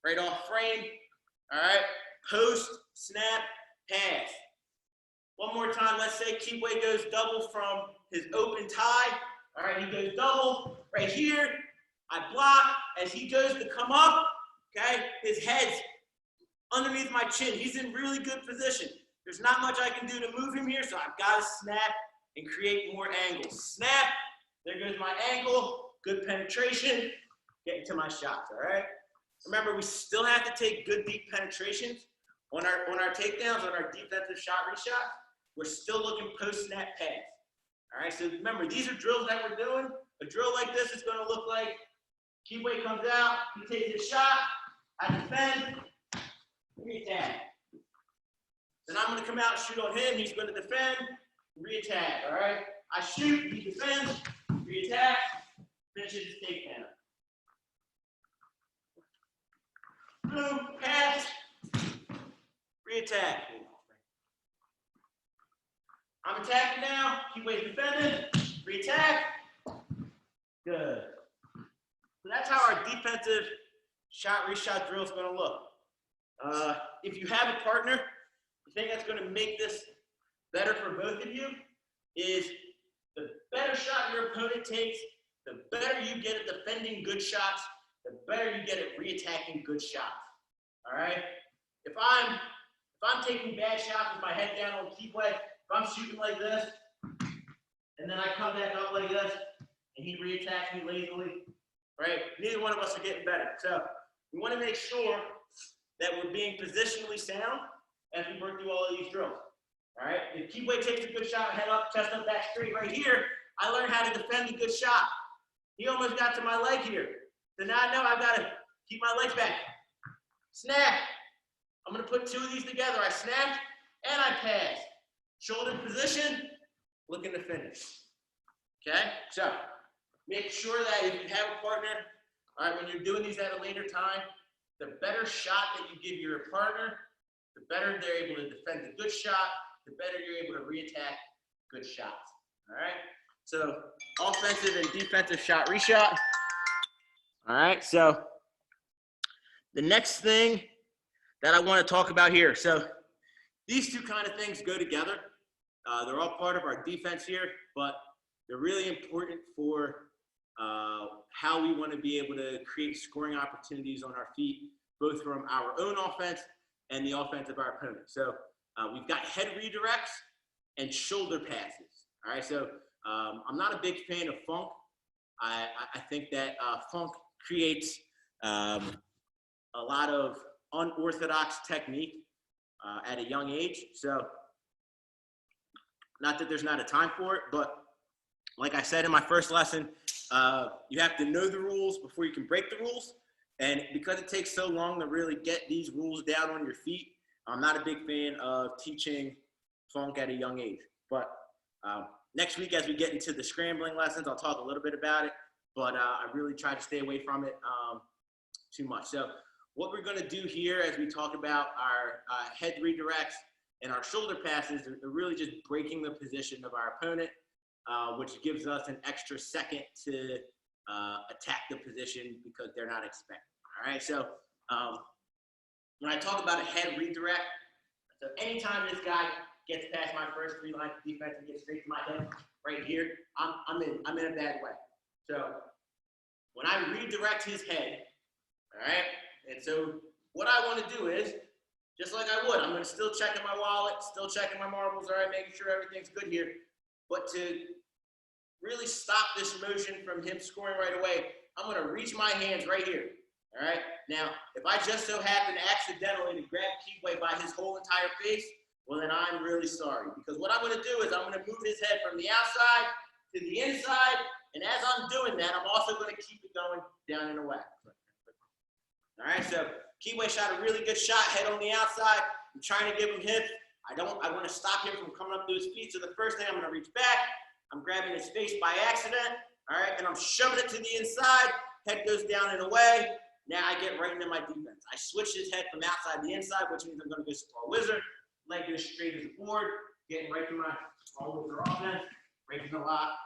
right off frame. All right, post, snap, pass. One more time, let's say Keyway goes double from his open tie. All right, he goes double right here. I block as he goes to come up, okay? His head's underneath my chin. He's in really good position. There's not much I can do to move him here, so I've got to snap and create more angles. Snap, there goes my ankle, good penetration, getting to my shots, all right? Remember, we still have to take good deep penetrations. On our takedowns, on our defensive shot-reshot, we're still looking post-snap pass. All right, so remember, these are drills that we're doing. A drill like this is going to look like Keyway comes out, he takes his shot, I defend, re-attack. Then I'm going to come out and shoot on him. He's going to defend, re-attack, all right? I shoot, he defends, re-attack, finishes his takedown. Boom, pass, re-attack. I'm attacking now, Keyway's defending, re-attack. Good. So that's how our defensive shot-reshot drill is going to look. If you have a partner, the thing that's going to make this better for both of you is the better shot your opponent takes, the better you get at defending good shots, the better you get at re-attacking good shots. All right? If I'm taking bad shots with my head down on Keyway, if I'm shooting like this, and then I come back up like this, and he re-attacks me lazily, right? Neither one of us are getting better. So we want to make sure that we're being positionally sound as we work through all of these drills. All right? If Keyway takes a good shot, head up, chest up, back straight right here, I learned how to defend a good shot. He almost got to my leg here. So now I know I've got to keep my legs back. Snap. I'm going to put two of these together. I snap and I pass. Shoulder position, looking to finish. Okay? So make sure that if you have a partner, all right, when you're doing these at a later time, the better shot that you give your partner, the better they're able to defend a good shot, the better you're able to re-attack good shots. All right? So offensive and defensive shot-reshot. All right, so the next thing that I want to talk about here. So these two kind of things go together. They're all part of our defense here, but they're really important for how we want to be able to create scoring opportunities on our feet, both from our own offense and the offense of our opponent. So we've got head redirects and shoulder passes. All right, so I'm not a big fan of funk. I think that funk creates a lot of unorthodox technique at a young age. So not that there's not a time for it, but like I said in my first lesson, you have to know the rules before you can break the rules. And because it takes so long to really get these rules down on your feet, I'm not a big fan of teaching funk at a young age. But next week, as we get into the scrambling lessons, I'll talk a little bit about it, but I really try to stay away from it too much. So what we're going to do here as we talk about our head redirects and our shoulder passes are really just breaking the position of our opponent, which gives us an extra second to attack the position because they're not expecting. All right, so when I talk about a head redirect, so anytime this guy gets past my first three lines of defense and gets straight to my head right here, I'm in a bad way. So when I redirect his head, all right, and so what I want to do is, just like I would, I'm going to still check in my wallet, still checking my marbles, all right, making sure everything's good here. But to really stop this motion from him scoring right away, I'm going to reach my hands right here, all right? Now, if I just so happen accidentally to grab Keyway by his whole entire face, well, then I'm really sorry. Because what I'm going to do is I'm going to move his head from the outside to the inside, and as I'm doing that, I'm also going to keep it going down and away. All right, so Keyway shot a really good shot, head on the outside. I'm trying to give him hips. I want to stop him from coming up to his feet. So the first thing, I'm going to reach back. I'm grabbing his face by accident. All right, and I'm shoving it to the inside. Head goes down and away. Now I get right into my defense. I switch his head from outside to inside, which means I'm going to go small wizard. Leg goes straight as a board. Getting right to my small wizard offense. Breaking the lock.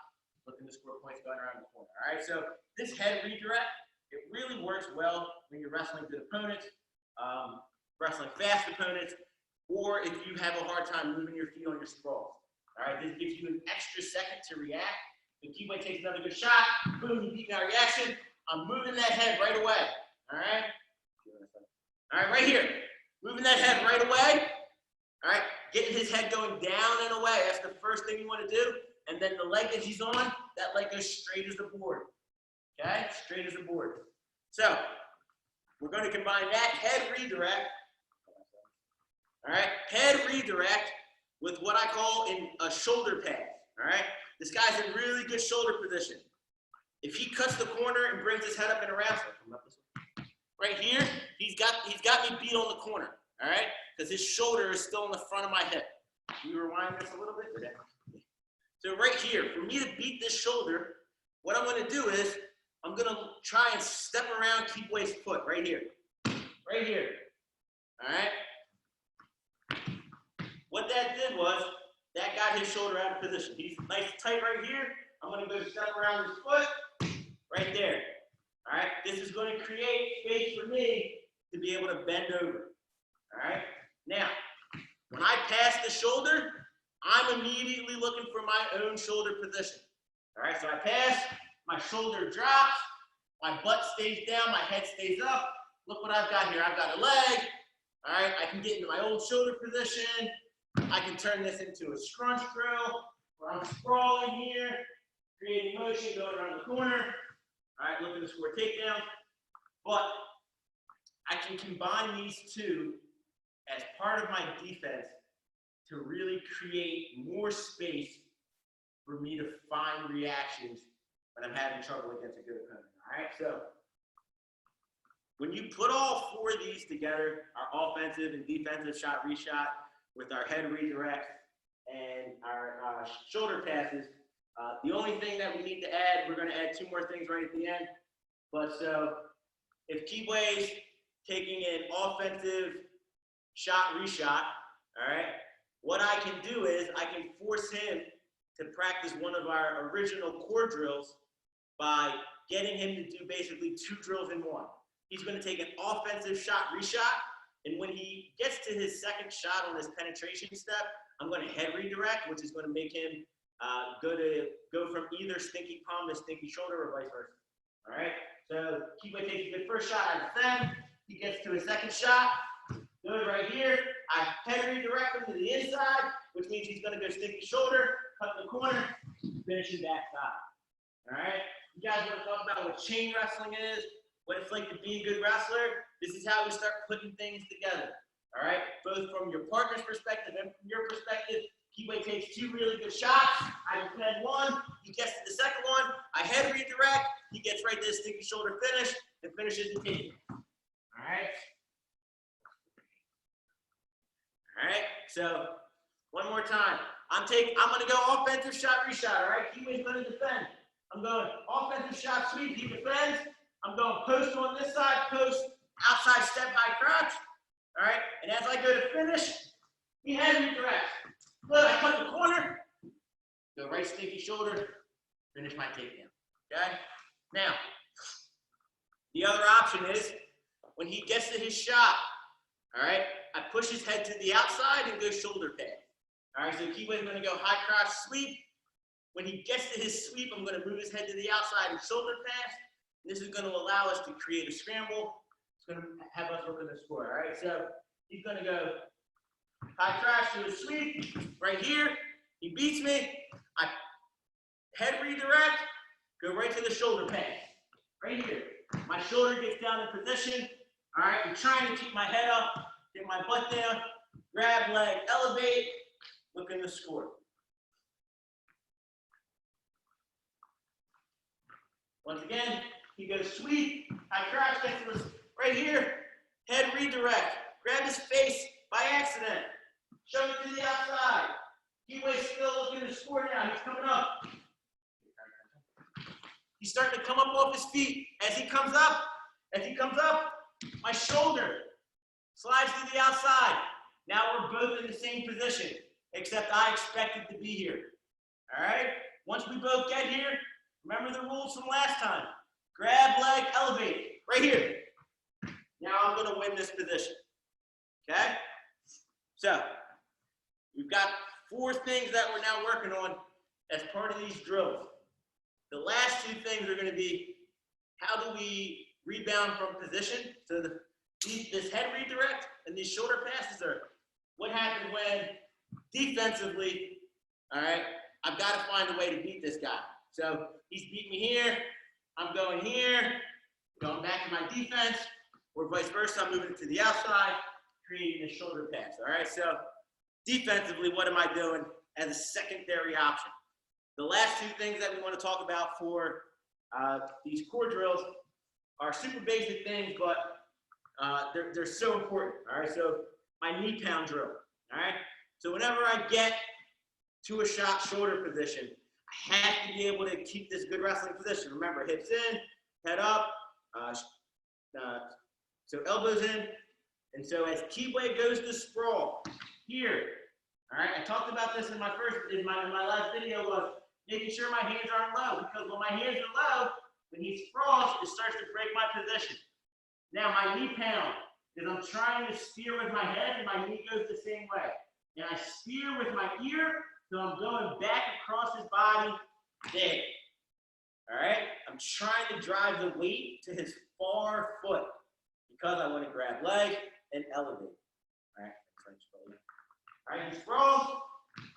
Looking to score points going around the corner. All right, so this head redirect, it really works well when you're wrestling good opponents, wrestling fast opponents, or if you have a hard time moving your feet on your sprawls. All right, this gives you an extra second to react. The Keyway takes another good shot. Boom, you beat my reaction. I'm moving that head right away. All right? All right, right here. Moving that head right away. All right, getting his head going down and away. That's the first thing you want to do. And then the leg that he's on, that leg goes straight as the board. Okay, straight as the board. So, we're going to combine that head redirect. All right, head redirect with what I call a shoulder pass. All right, this guy's in really good shoulder position. If he cuts the corner and brings his head up in a Raffles, right here, he's got me beat on the corner. All right, because his shoulder is still in the front of my hip. Can you rewind this a little bit? So right here, for me to beat this shoulder, what I'm going to do is I'm going to try and step around Keyway's foot right here. Right here. All right. What that did was that got his shoulder out of position. He's nice and tight right here. I'm going to go step around his foot right there. All right. This is going to create space for me to be able to bend over. All right. Now, when I pass the shoulder, I'm immediately looking for my own shoulder position. All right. So I pass, my shoulder drops, my butt stays down, my head stays up. Look what I've got here. I've got a leg. All right. I can get into my old shoulder position. I can turn this into a scrunch drill where I'm sprawling here, creating motion, going around the corner. All right, looking to score takedown. But I can combine these two as part of my defense to really create more space for me to find reactions when I'm having trouble against a good opponent. All right, so when you put all four of these together, our offensive and defensive shot-reshot, with our head redirect and our shoulder passes. The only thing that we need to add, we're going to add two more things right at the end. But so if Keyway's taking an offensive shot-reshot, all right, what I can do is I can force him to practice one of our original core drills by getting him to do basically two drills in one. He's going to take an offensive shot-reshot. And when he gets to his second shot on his penetration step, I'm going to head redirect, which is going to make him go from either stinky palm to stinky shoulder or vice versa. All right. So Keyway takes a good first shot, I defend. He gets to his second shot. Good right here. I head redirect him to the inside, which means he's going to go stinky shoulder, cut the corner, finishing backside. All right. You guys want to talk about what chain wrestling is, what it's like to be a good wrestler? This is how we start putting things together, all right? Both from your partner's perspective and from your perspective. Keyway takes two really good shots. I defend one. He gets to the second one. I head redirect. He gets right to the stinky shoulder finish and finishes the takedown. All right? All right, so one more time. I'm going to go offensive shot-reshot, all right? Keyway's going to defend. I'm going offensive shot sweep. He defends. I'm going post on this side, post outside step by crotch. All right, and as I go to finish, he head redirects. Good, I cut the corner, go right stinky shoulder, finish my takedown. Okay? Now, the other option is when he gets to his shot, all right, I push his head to the outside and go shoulder pad. All right, so Keyway's going to go high crotch sweep. When he gets to his sweep, I'm going to move his head to the outside and shoulder pass. This is going to allow us to create a scramble. It's going to have us looking to score. All right, so he's going to go high crash to a sweep right here. He beats me. I head redirect, go right to the shoulder pass right here. My shoulder gets down in position. All right, I'm trying to keep my head up, get my butt down, grab leg, elevate, looking to score. Once again, he goes sweep, high crash, gets to this right here, head redirect, grab his face by accident, shove it to the outside. Keyway's still looking to score now, he's coming up. He's starting to come up off his feet. As he comes up, my shoulder slides to the outside. Now we're both in the same position, except I expected to be here. All right? Once we both get here, remember the rules from last time. Grab leg, elevate, right here. Now I'm going to win this position. Okay? So we've got 4 things that we're now working on as part of these drills. The last 2 things are going to be, how do we rebound from position? So this head redirect and these shoulder passes are what happens when defensively, all right, I've got to find a way to beat this guy. So he's beating me here, I'm going here, going back to my defense, or vice versa, I'm moving to the outside, creating a shoulder pass, all right? So defensively, what am I doing as a secondary option? The last 2 things that we want to talk about for these core drills are super basic things, but they're so important, all right? So my knee pound drill, all right? So whenever I get to a shot shoulder position, I have to be able to keep this good wrestling position. Remember, hips in, head up, so elbows in. And so as Keyway goes to sprawl, here, all right, I talked about this in my last video, was making sure my hands aren't low, because when my hands are low, when he sprawls, it starts to break my position. Now my knee pound is I'm trying to steer with my head and my knee goes the same way. And I steer with my ear, so I'm going back across his body there. All right? I'm trying to drive the weight to his far foot because I want to grab leg and elevate. All right? All right, he sprawls.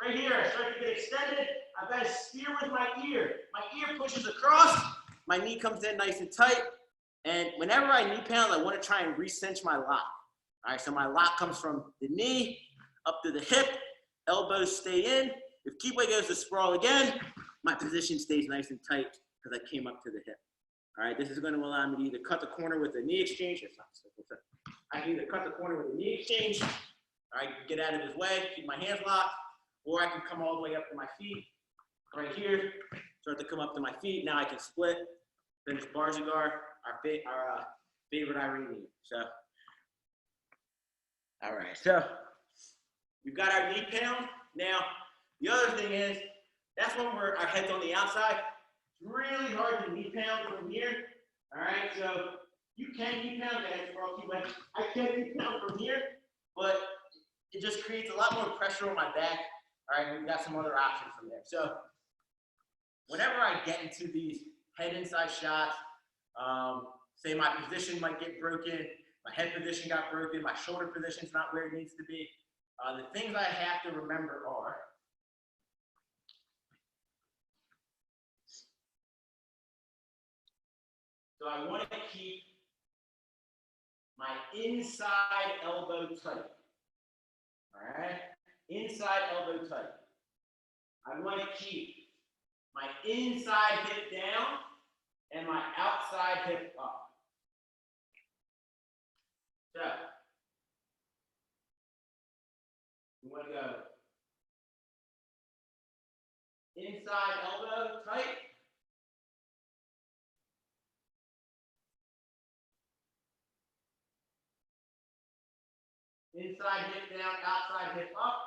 Right here, I start to get extended. I've got to steer with my ear. My ear pushes across. My knee comes in nice and tight. And whenever I knee pound, I want to try and re-cinch my lock. All right, so my lock comes from the knee up to the hip. Elbows stay in. If Keyway goes to sprawl again, my position stays nice and tight because I came up to the hip. All right, this is going to allow me to either cut the corner with a knee exchange. I can either cut the corner with a knee exchange. All right, get out of his way, keep my hands locked, or I can come all the way up to my feet. Right here, start to come up to my feet. Now I can split, finish Barzigar, our favorite Iranian. So, all right, so we've got our knee pound. Now, the other thing is, that's when our head's on the outside. It's really hard to knee pound from here. All right, so you can knee pound, I can knee pound from here, but it just creates a lot more pressure on my back. All right, we've got some other options from there. So whenever I get into these head inside shots, say my position might get broken, my head position got broken, my shoulder position's not where it needs to be, the things I have to remember are, so I want to keep my inside elbow tight. All right, inside elbow tight. I want to keep my inside hip down and my outside hip up. So we want to go inside elbow tight. Inside hip down, outside hip up.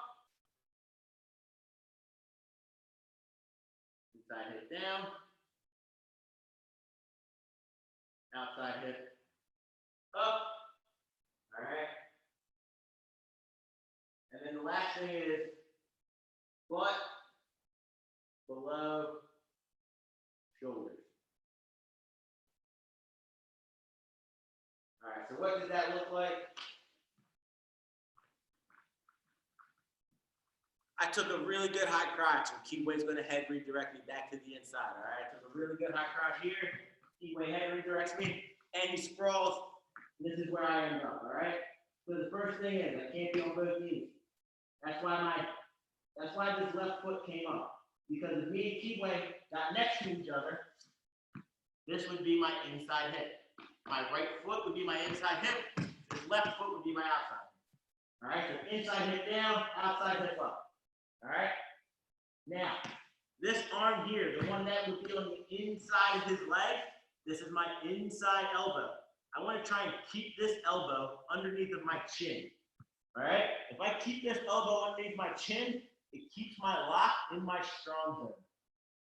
Inside hip down. Outside hip up. All right. And then the last thing is butt below shoulders. All right, so what does that look like? I took a really good high crotch, and Keyway's going to head redirect me back to the inside, all right? I took a really good high crotch here. Keyway head redirects me, and he sprawls. This is where I end up, all right? So the first thing is I can't be on both knees. That's why this left foot came up. Because if me and Keyway got next to each other, this would be my inside hip. My right foot would be my inside hip. This left foot would be my outside. All right, so inside hip down, outside hip up. All right. Now, this arm here, the one that would be on the inside of his leg, this is my inside elbow. I want to try and keep this elbow underneath of my chin. All right. If I keep this elbow underneath my chin, it keeps my lock in my strong zone.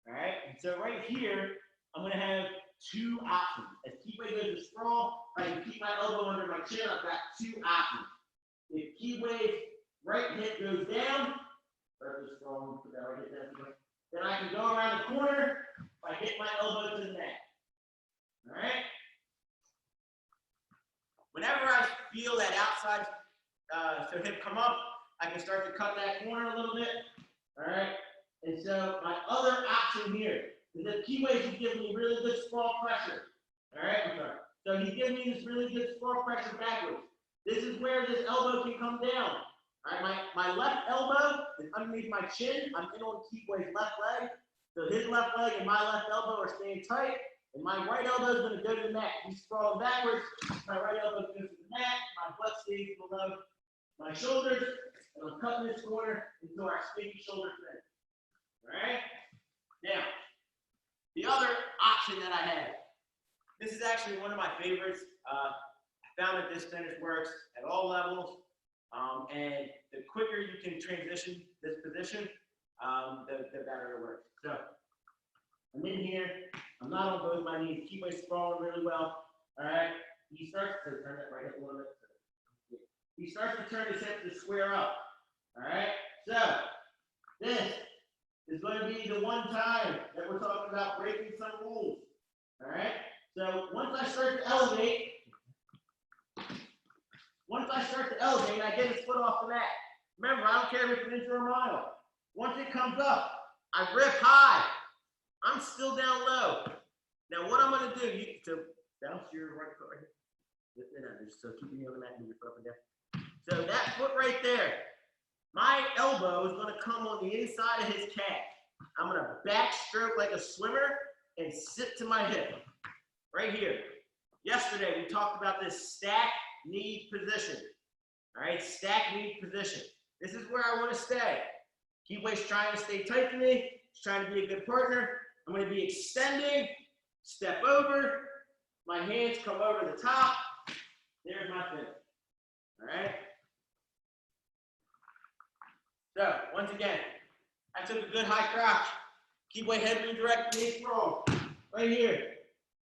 All right. And so right here, I'm going to have 2 options. As Keyway goes to sprawl, if I can keep my elbow under my chin, I've got 2 options. If Keyway right hip goes down. Start this strong, put that right hip down. Then I can go around the corner by hitting my elbow to the mat. All right? Whenever I feel that outside so hip come up, I can start to cut that corner a little bit. All right? And so my other option here is that Keyway is giving me really good sprawl pressure. All right? I'm sorry. So he's giving me this really good sprawl pressure backwards. This is where this elbow can come down. All right, my left elbow is underneath my chin. I'm in on Keyway's left leg. So his left leg and my left elbow are staying tight. And my right elbow is going to go to the mat. He's sprawling backwards. My right elbow goes to the mat. My butt stays below my shoulders. And I'm cutting this corner into our squeaky shoulder thing. All right? Now, the other option that I have. This is actually one of my favorites. I found that this finish works at all levels. And the quicker you can transition this position, the better it works. So I'm in here. I'm not on both my knees. Keep my sprawling really well. All right. He starts to turn that right hip a little bit. He starts to turn his hip to square up. All right. So this is going to be the one time that we're talking about breaking some rules. All right. So once I start to elevate, I get his foot off the mat. Remember, I don't care if it's an inch or a mile. Once it comes up, I rip high. I'm still down low. Now, what I'm going to do, to bounce your right foot right here. So keep your knee on the mat and move your foot up and down. So that foot right there, my elbow is going to come on the inside of his calf. I'm going to backstroke like a swimmer and sit to my hip. Right here. Yesterday, we talked about this stack knee position. All right, stack knee position. This is where I want to stay. Keyway's trying to stay tight to me. He's trying to be a good partner. I'm going to be extending, step over. My hands come over the top. There's my finish. All right. So, once again, I took a good high crouch. Keyway head moved direct, knee sprawl. Right here.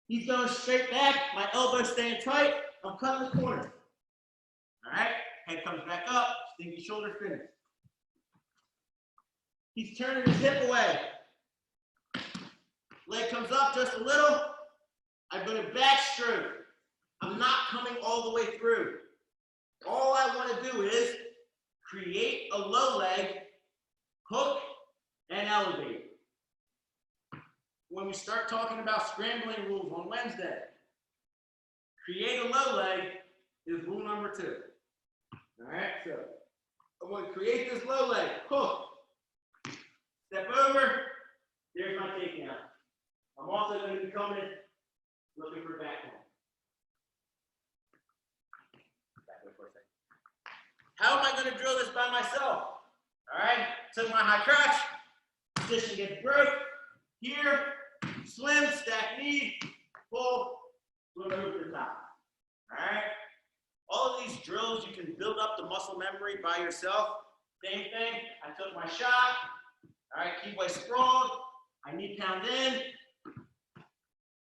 He's going straight back. My elbow's staying tight. I'm cutting the corner. All right. Head comes back up. Stinky shoulder finish. He's turning his hip away. Leg comes up just a little. I'm going to backstroke. I'm not coming all the way through. All I want to do is create a low leg, hook, and elevate. When we start talking about scrambling rules on Wednesday, create a low leg is rule number 2. All right, so I'm going to create this low leg, hook, step over, there's my takedown. I'm also going to be coming, looking for backhand. Back way for a second. How am I going to drill this by myself? All right, took my high crouch, position gets broke, here, swim, stack knee, pull, swim over the top. All right. All of these drills, you can build up the muscle memory by yourself. Same thing. I took my shot. All right. Keyway sprawled. I knee pound in.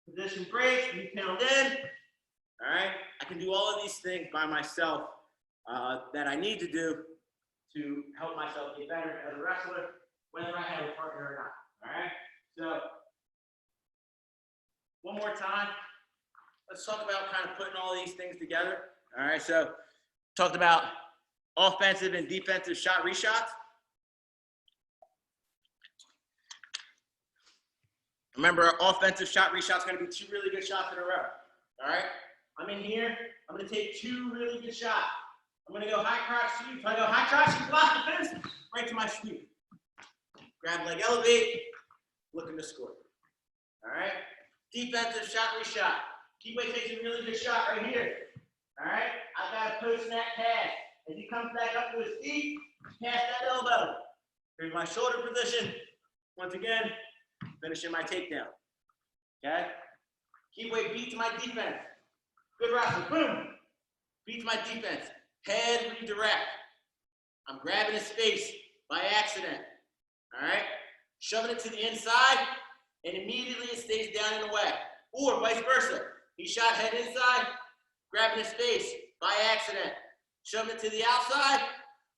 Position breaks. Knee pound in. All right. I can do all of these things by myself that I need to do to help myself get better as a wrestler, whether I have a partner or not. All right. So one more time, let's talk about kind of putting all these things together. All right, so talked about offensive and defensive shot reshots. Remember, offensive shot reshot is going to be 2 really good shots in a row. All right, I'm in here. I'm going to take 2 really good shots. I'm going to go high crouch sweep. If I go high crouch and block the fence, right to my sweep. Grab leg, elevate, looking to score. All right. Defensive shot reshot. Keyway takes a really good shot right here. All right. I've got a post snap pass. As he comes back up to his feet, pass that elbow. Here's my shoulder position. Once again, finishing my takedown. Okay. Keyway beats my defense. Good wrestling. Boom. Beats my defense. Head redirect. I'm grabbing his face by accident. All right. Shoving it to the inside. And immediately it stays down and away. Or vice versa. He shot head inside, grabbing his face by accident. Shoving it to the outside,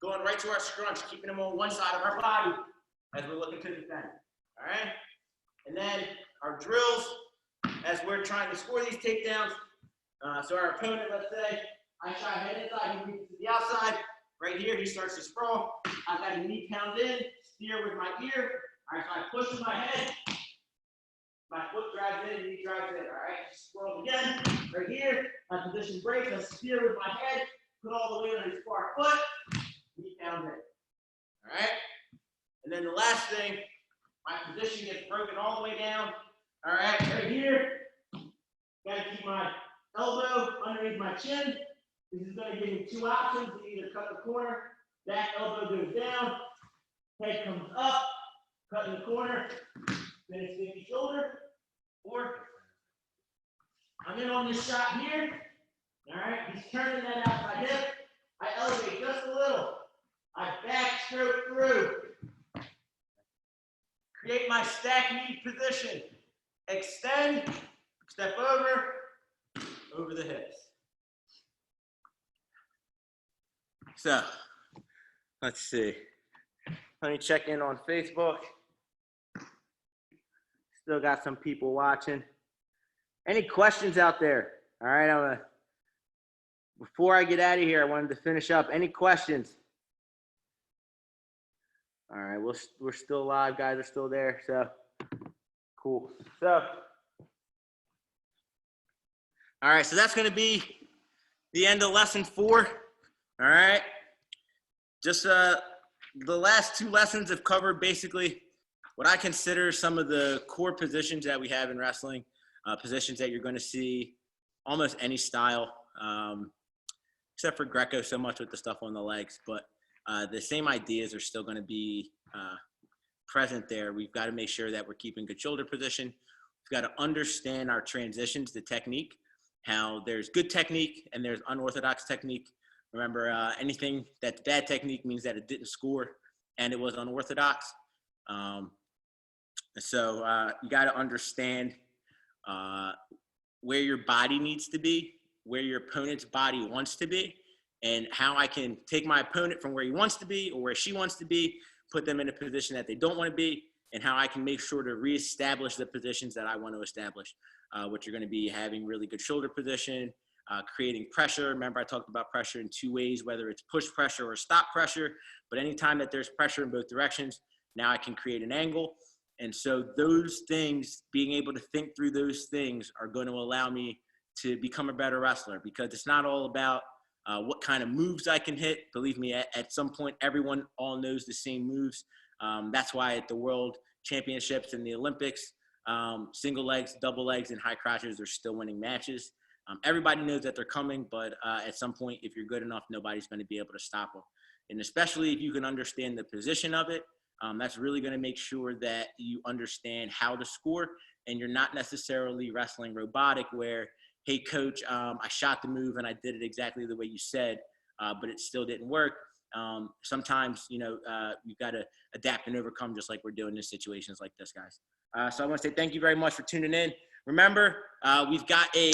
going right to our scrunch, keeping them on one side of our body as we're looking to defend. All right? And then our drills, as we're trying to score these takedowns. So our opponent, let's say, I shot head inside, he reaches to the outside. Right here, he starts to sprawl. I've got a knee pound in, steer with my ear. All right, so I push with my head. My foot drives in, knee drives in. All right, swirl again. Right here, my position breaks. I steer with my head, put all the weight on his far foot, knee pound in. All right, and then the last thing, my position gets broken all the way down. All right, right here, got to keep my elbow underneath my chin. This is going to give me two options. You either cut the corner, that elbow goes down, head comes up, cut in the corner, then it's 50 shoulder, or I'm in on this shot here. All right, he's turning that outside hip. I elevate just a little. I backstroke through. Create my stack knee position. Extend, step over the hips. So, let's see. Let me check in on Facebook. Still got some people watching. Any questions out there? All right, before I get out of here, I wanted to finish up. Any questions? All right, we're still live, guys are still there, so cool. So, all right, so that's going to be the end of lesson 4. All right, just the last 2 lessons have covered basically what I consider some of the core positions that we have in wrestling, positions that you're going to see almost any style, except for Greco so much with the stuff on the legs, but the same ideas are still going to be present there. We've got to make sure that we're keeping good shoulder position. We've got to understand our transitions, the technique, how there's good technique and there's unorthodox technique. Remember, anything that's bad technique means that it didn't score and it was unorthodox. So you got to understand where your body needs to be, where your opponent's body wants to be, and how I can take my opponent from where he wants to be or where she wants to be, put them in a position that they don't want to be, and how I can make sure to reestablish the positions that I want to establish, which are going to be having really good shoulder position, creating pressure. Remember, I talked about pressure in 2 ways, whether it's push pressure or stop pressure, but anytime that there's pressure in both directions, now I can create an angle. And so those things, being able to think through those things are going to allow me to become a better wrestler, because it's not all about what kind of moves I can hit. Believe me, at some point, everyone all knows the same moves. That's why at the World Championships and the Olympics, single legs, double legs, and high crotches are still winning matches. Everybody knows that they're coming, but at some point, if you're good enough, nobody's going to be able to stop them. And especially if you can understand the position of it, that's really going to make sure that you understand how to score, and you're not necessarily wrestling robotic where, hey, coach, I shot the move and I did it exactly the way you said, but it still didn't work. Sometimes, you've got to adapt and overcome, just like we're doing in situations like this, guys. So I want to say thank you very much for tuning in. Remember, we've got a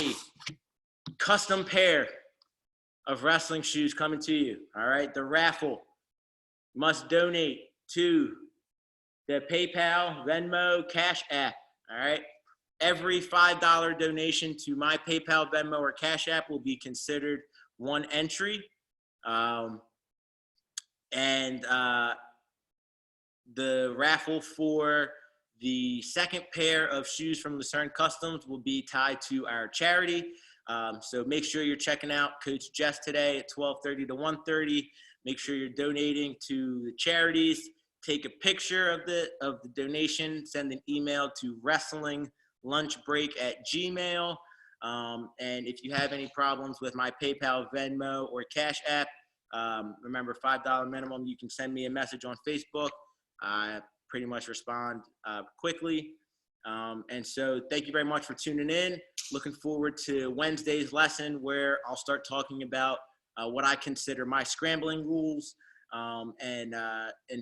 custom pair of wrestling shoes coming to you. All right, the raffle must donate to the PayPal, Venmo, Cash App. All right, every $5 donation to my PayPal, Venmo, or Cash App will be considered one entry. The raffle for the second pair of shoes from Lucerne Customs will be tied to our charity. So make sure you're checking out Coach Jess today at 12:30 to 1:30. Make sure you're donating to the charities. Take a picture of the donation. Send an email to wrestlinglunchbreak@gmail.com. And if you have any problems with my PayPal, Venmo, or Cash App, remember $5 minimum. You can send me a message on Facebook. I pretty much respond quickly. And so thank you very much for tuning in. Looking forward to Wednesday's lesson, where I'll start talking about what I consider my scrambling rules, and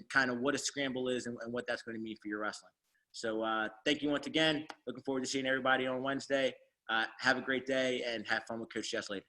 kind of what a scramble is and what that's going to mean for your wrestling. So thank you once again. Looking forward to seeing everybody on Wednesday. Have a great day and have fun with Coach Jess later.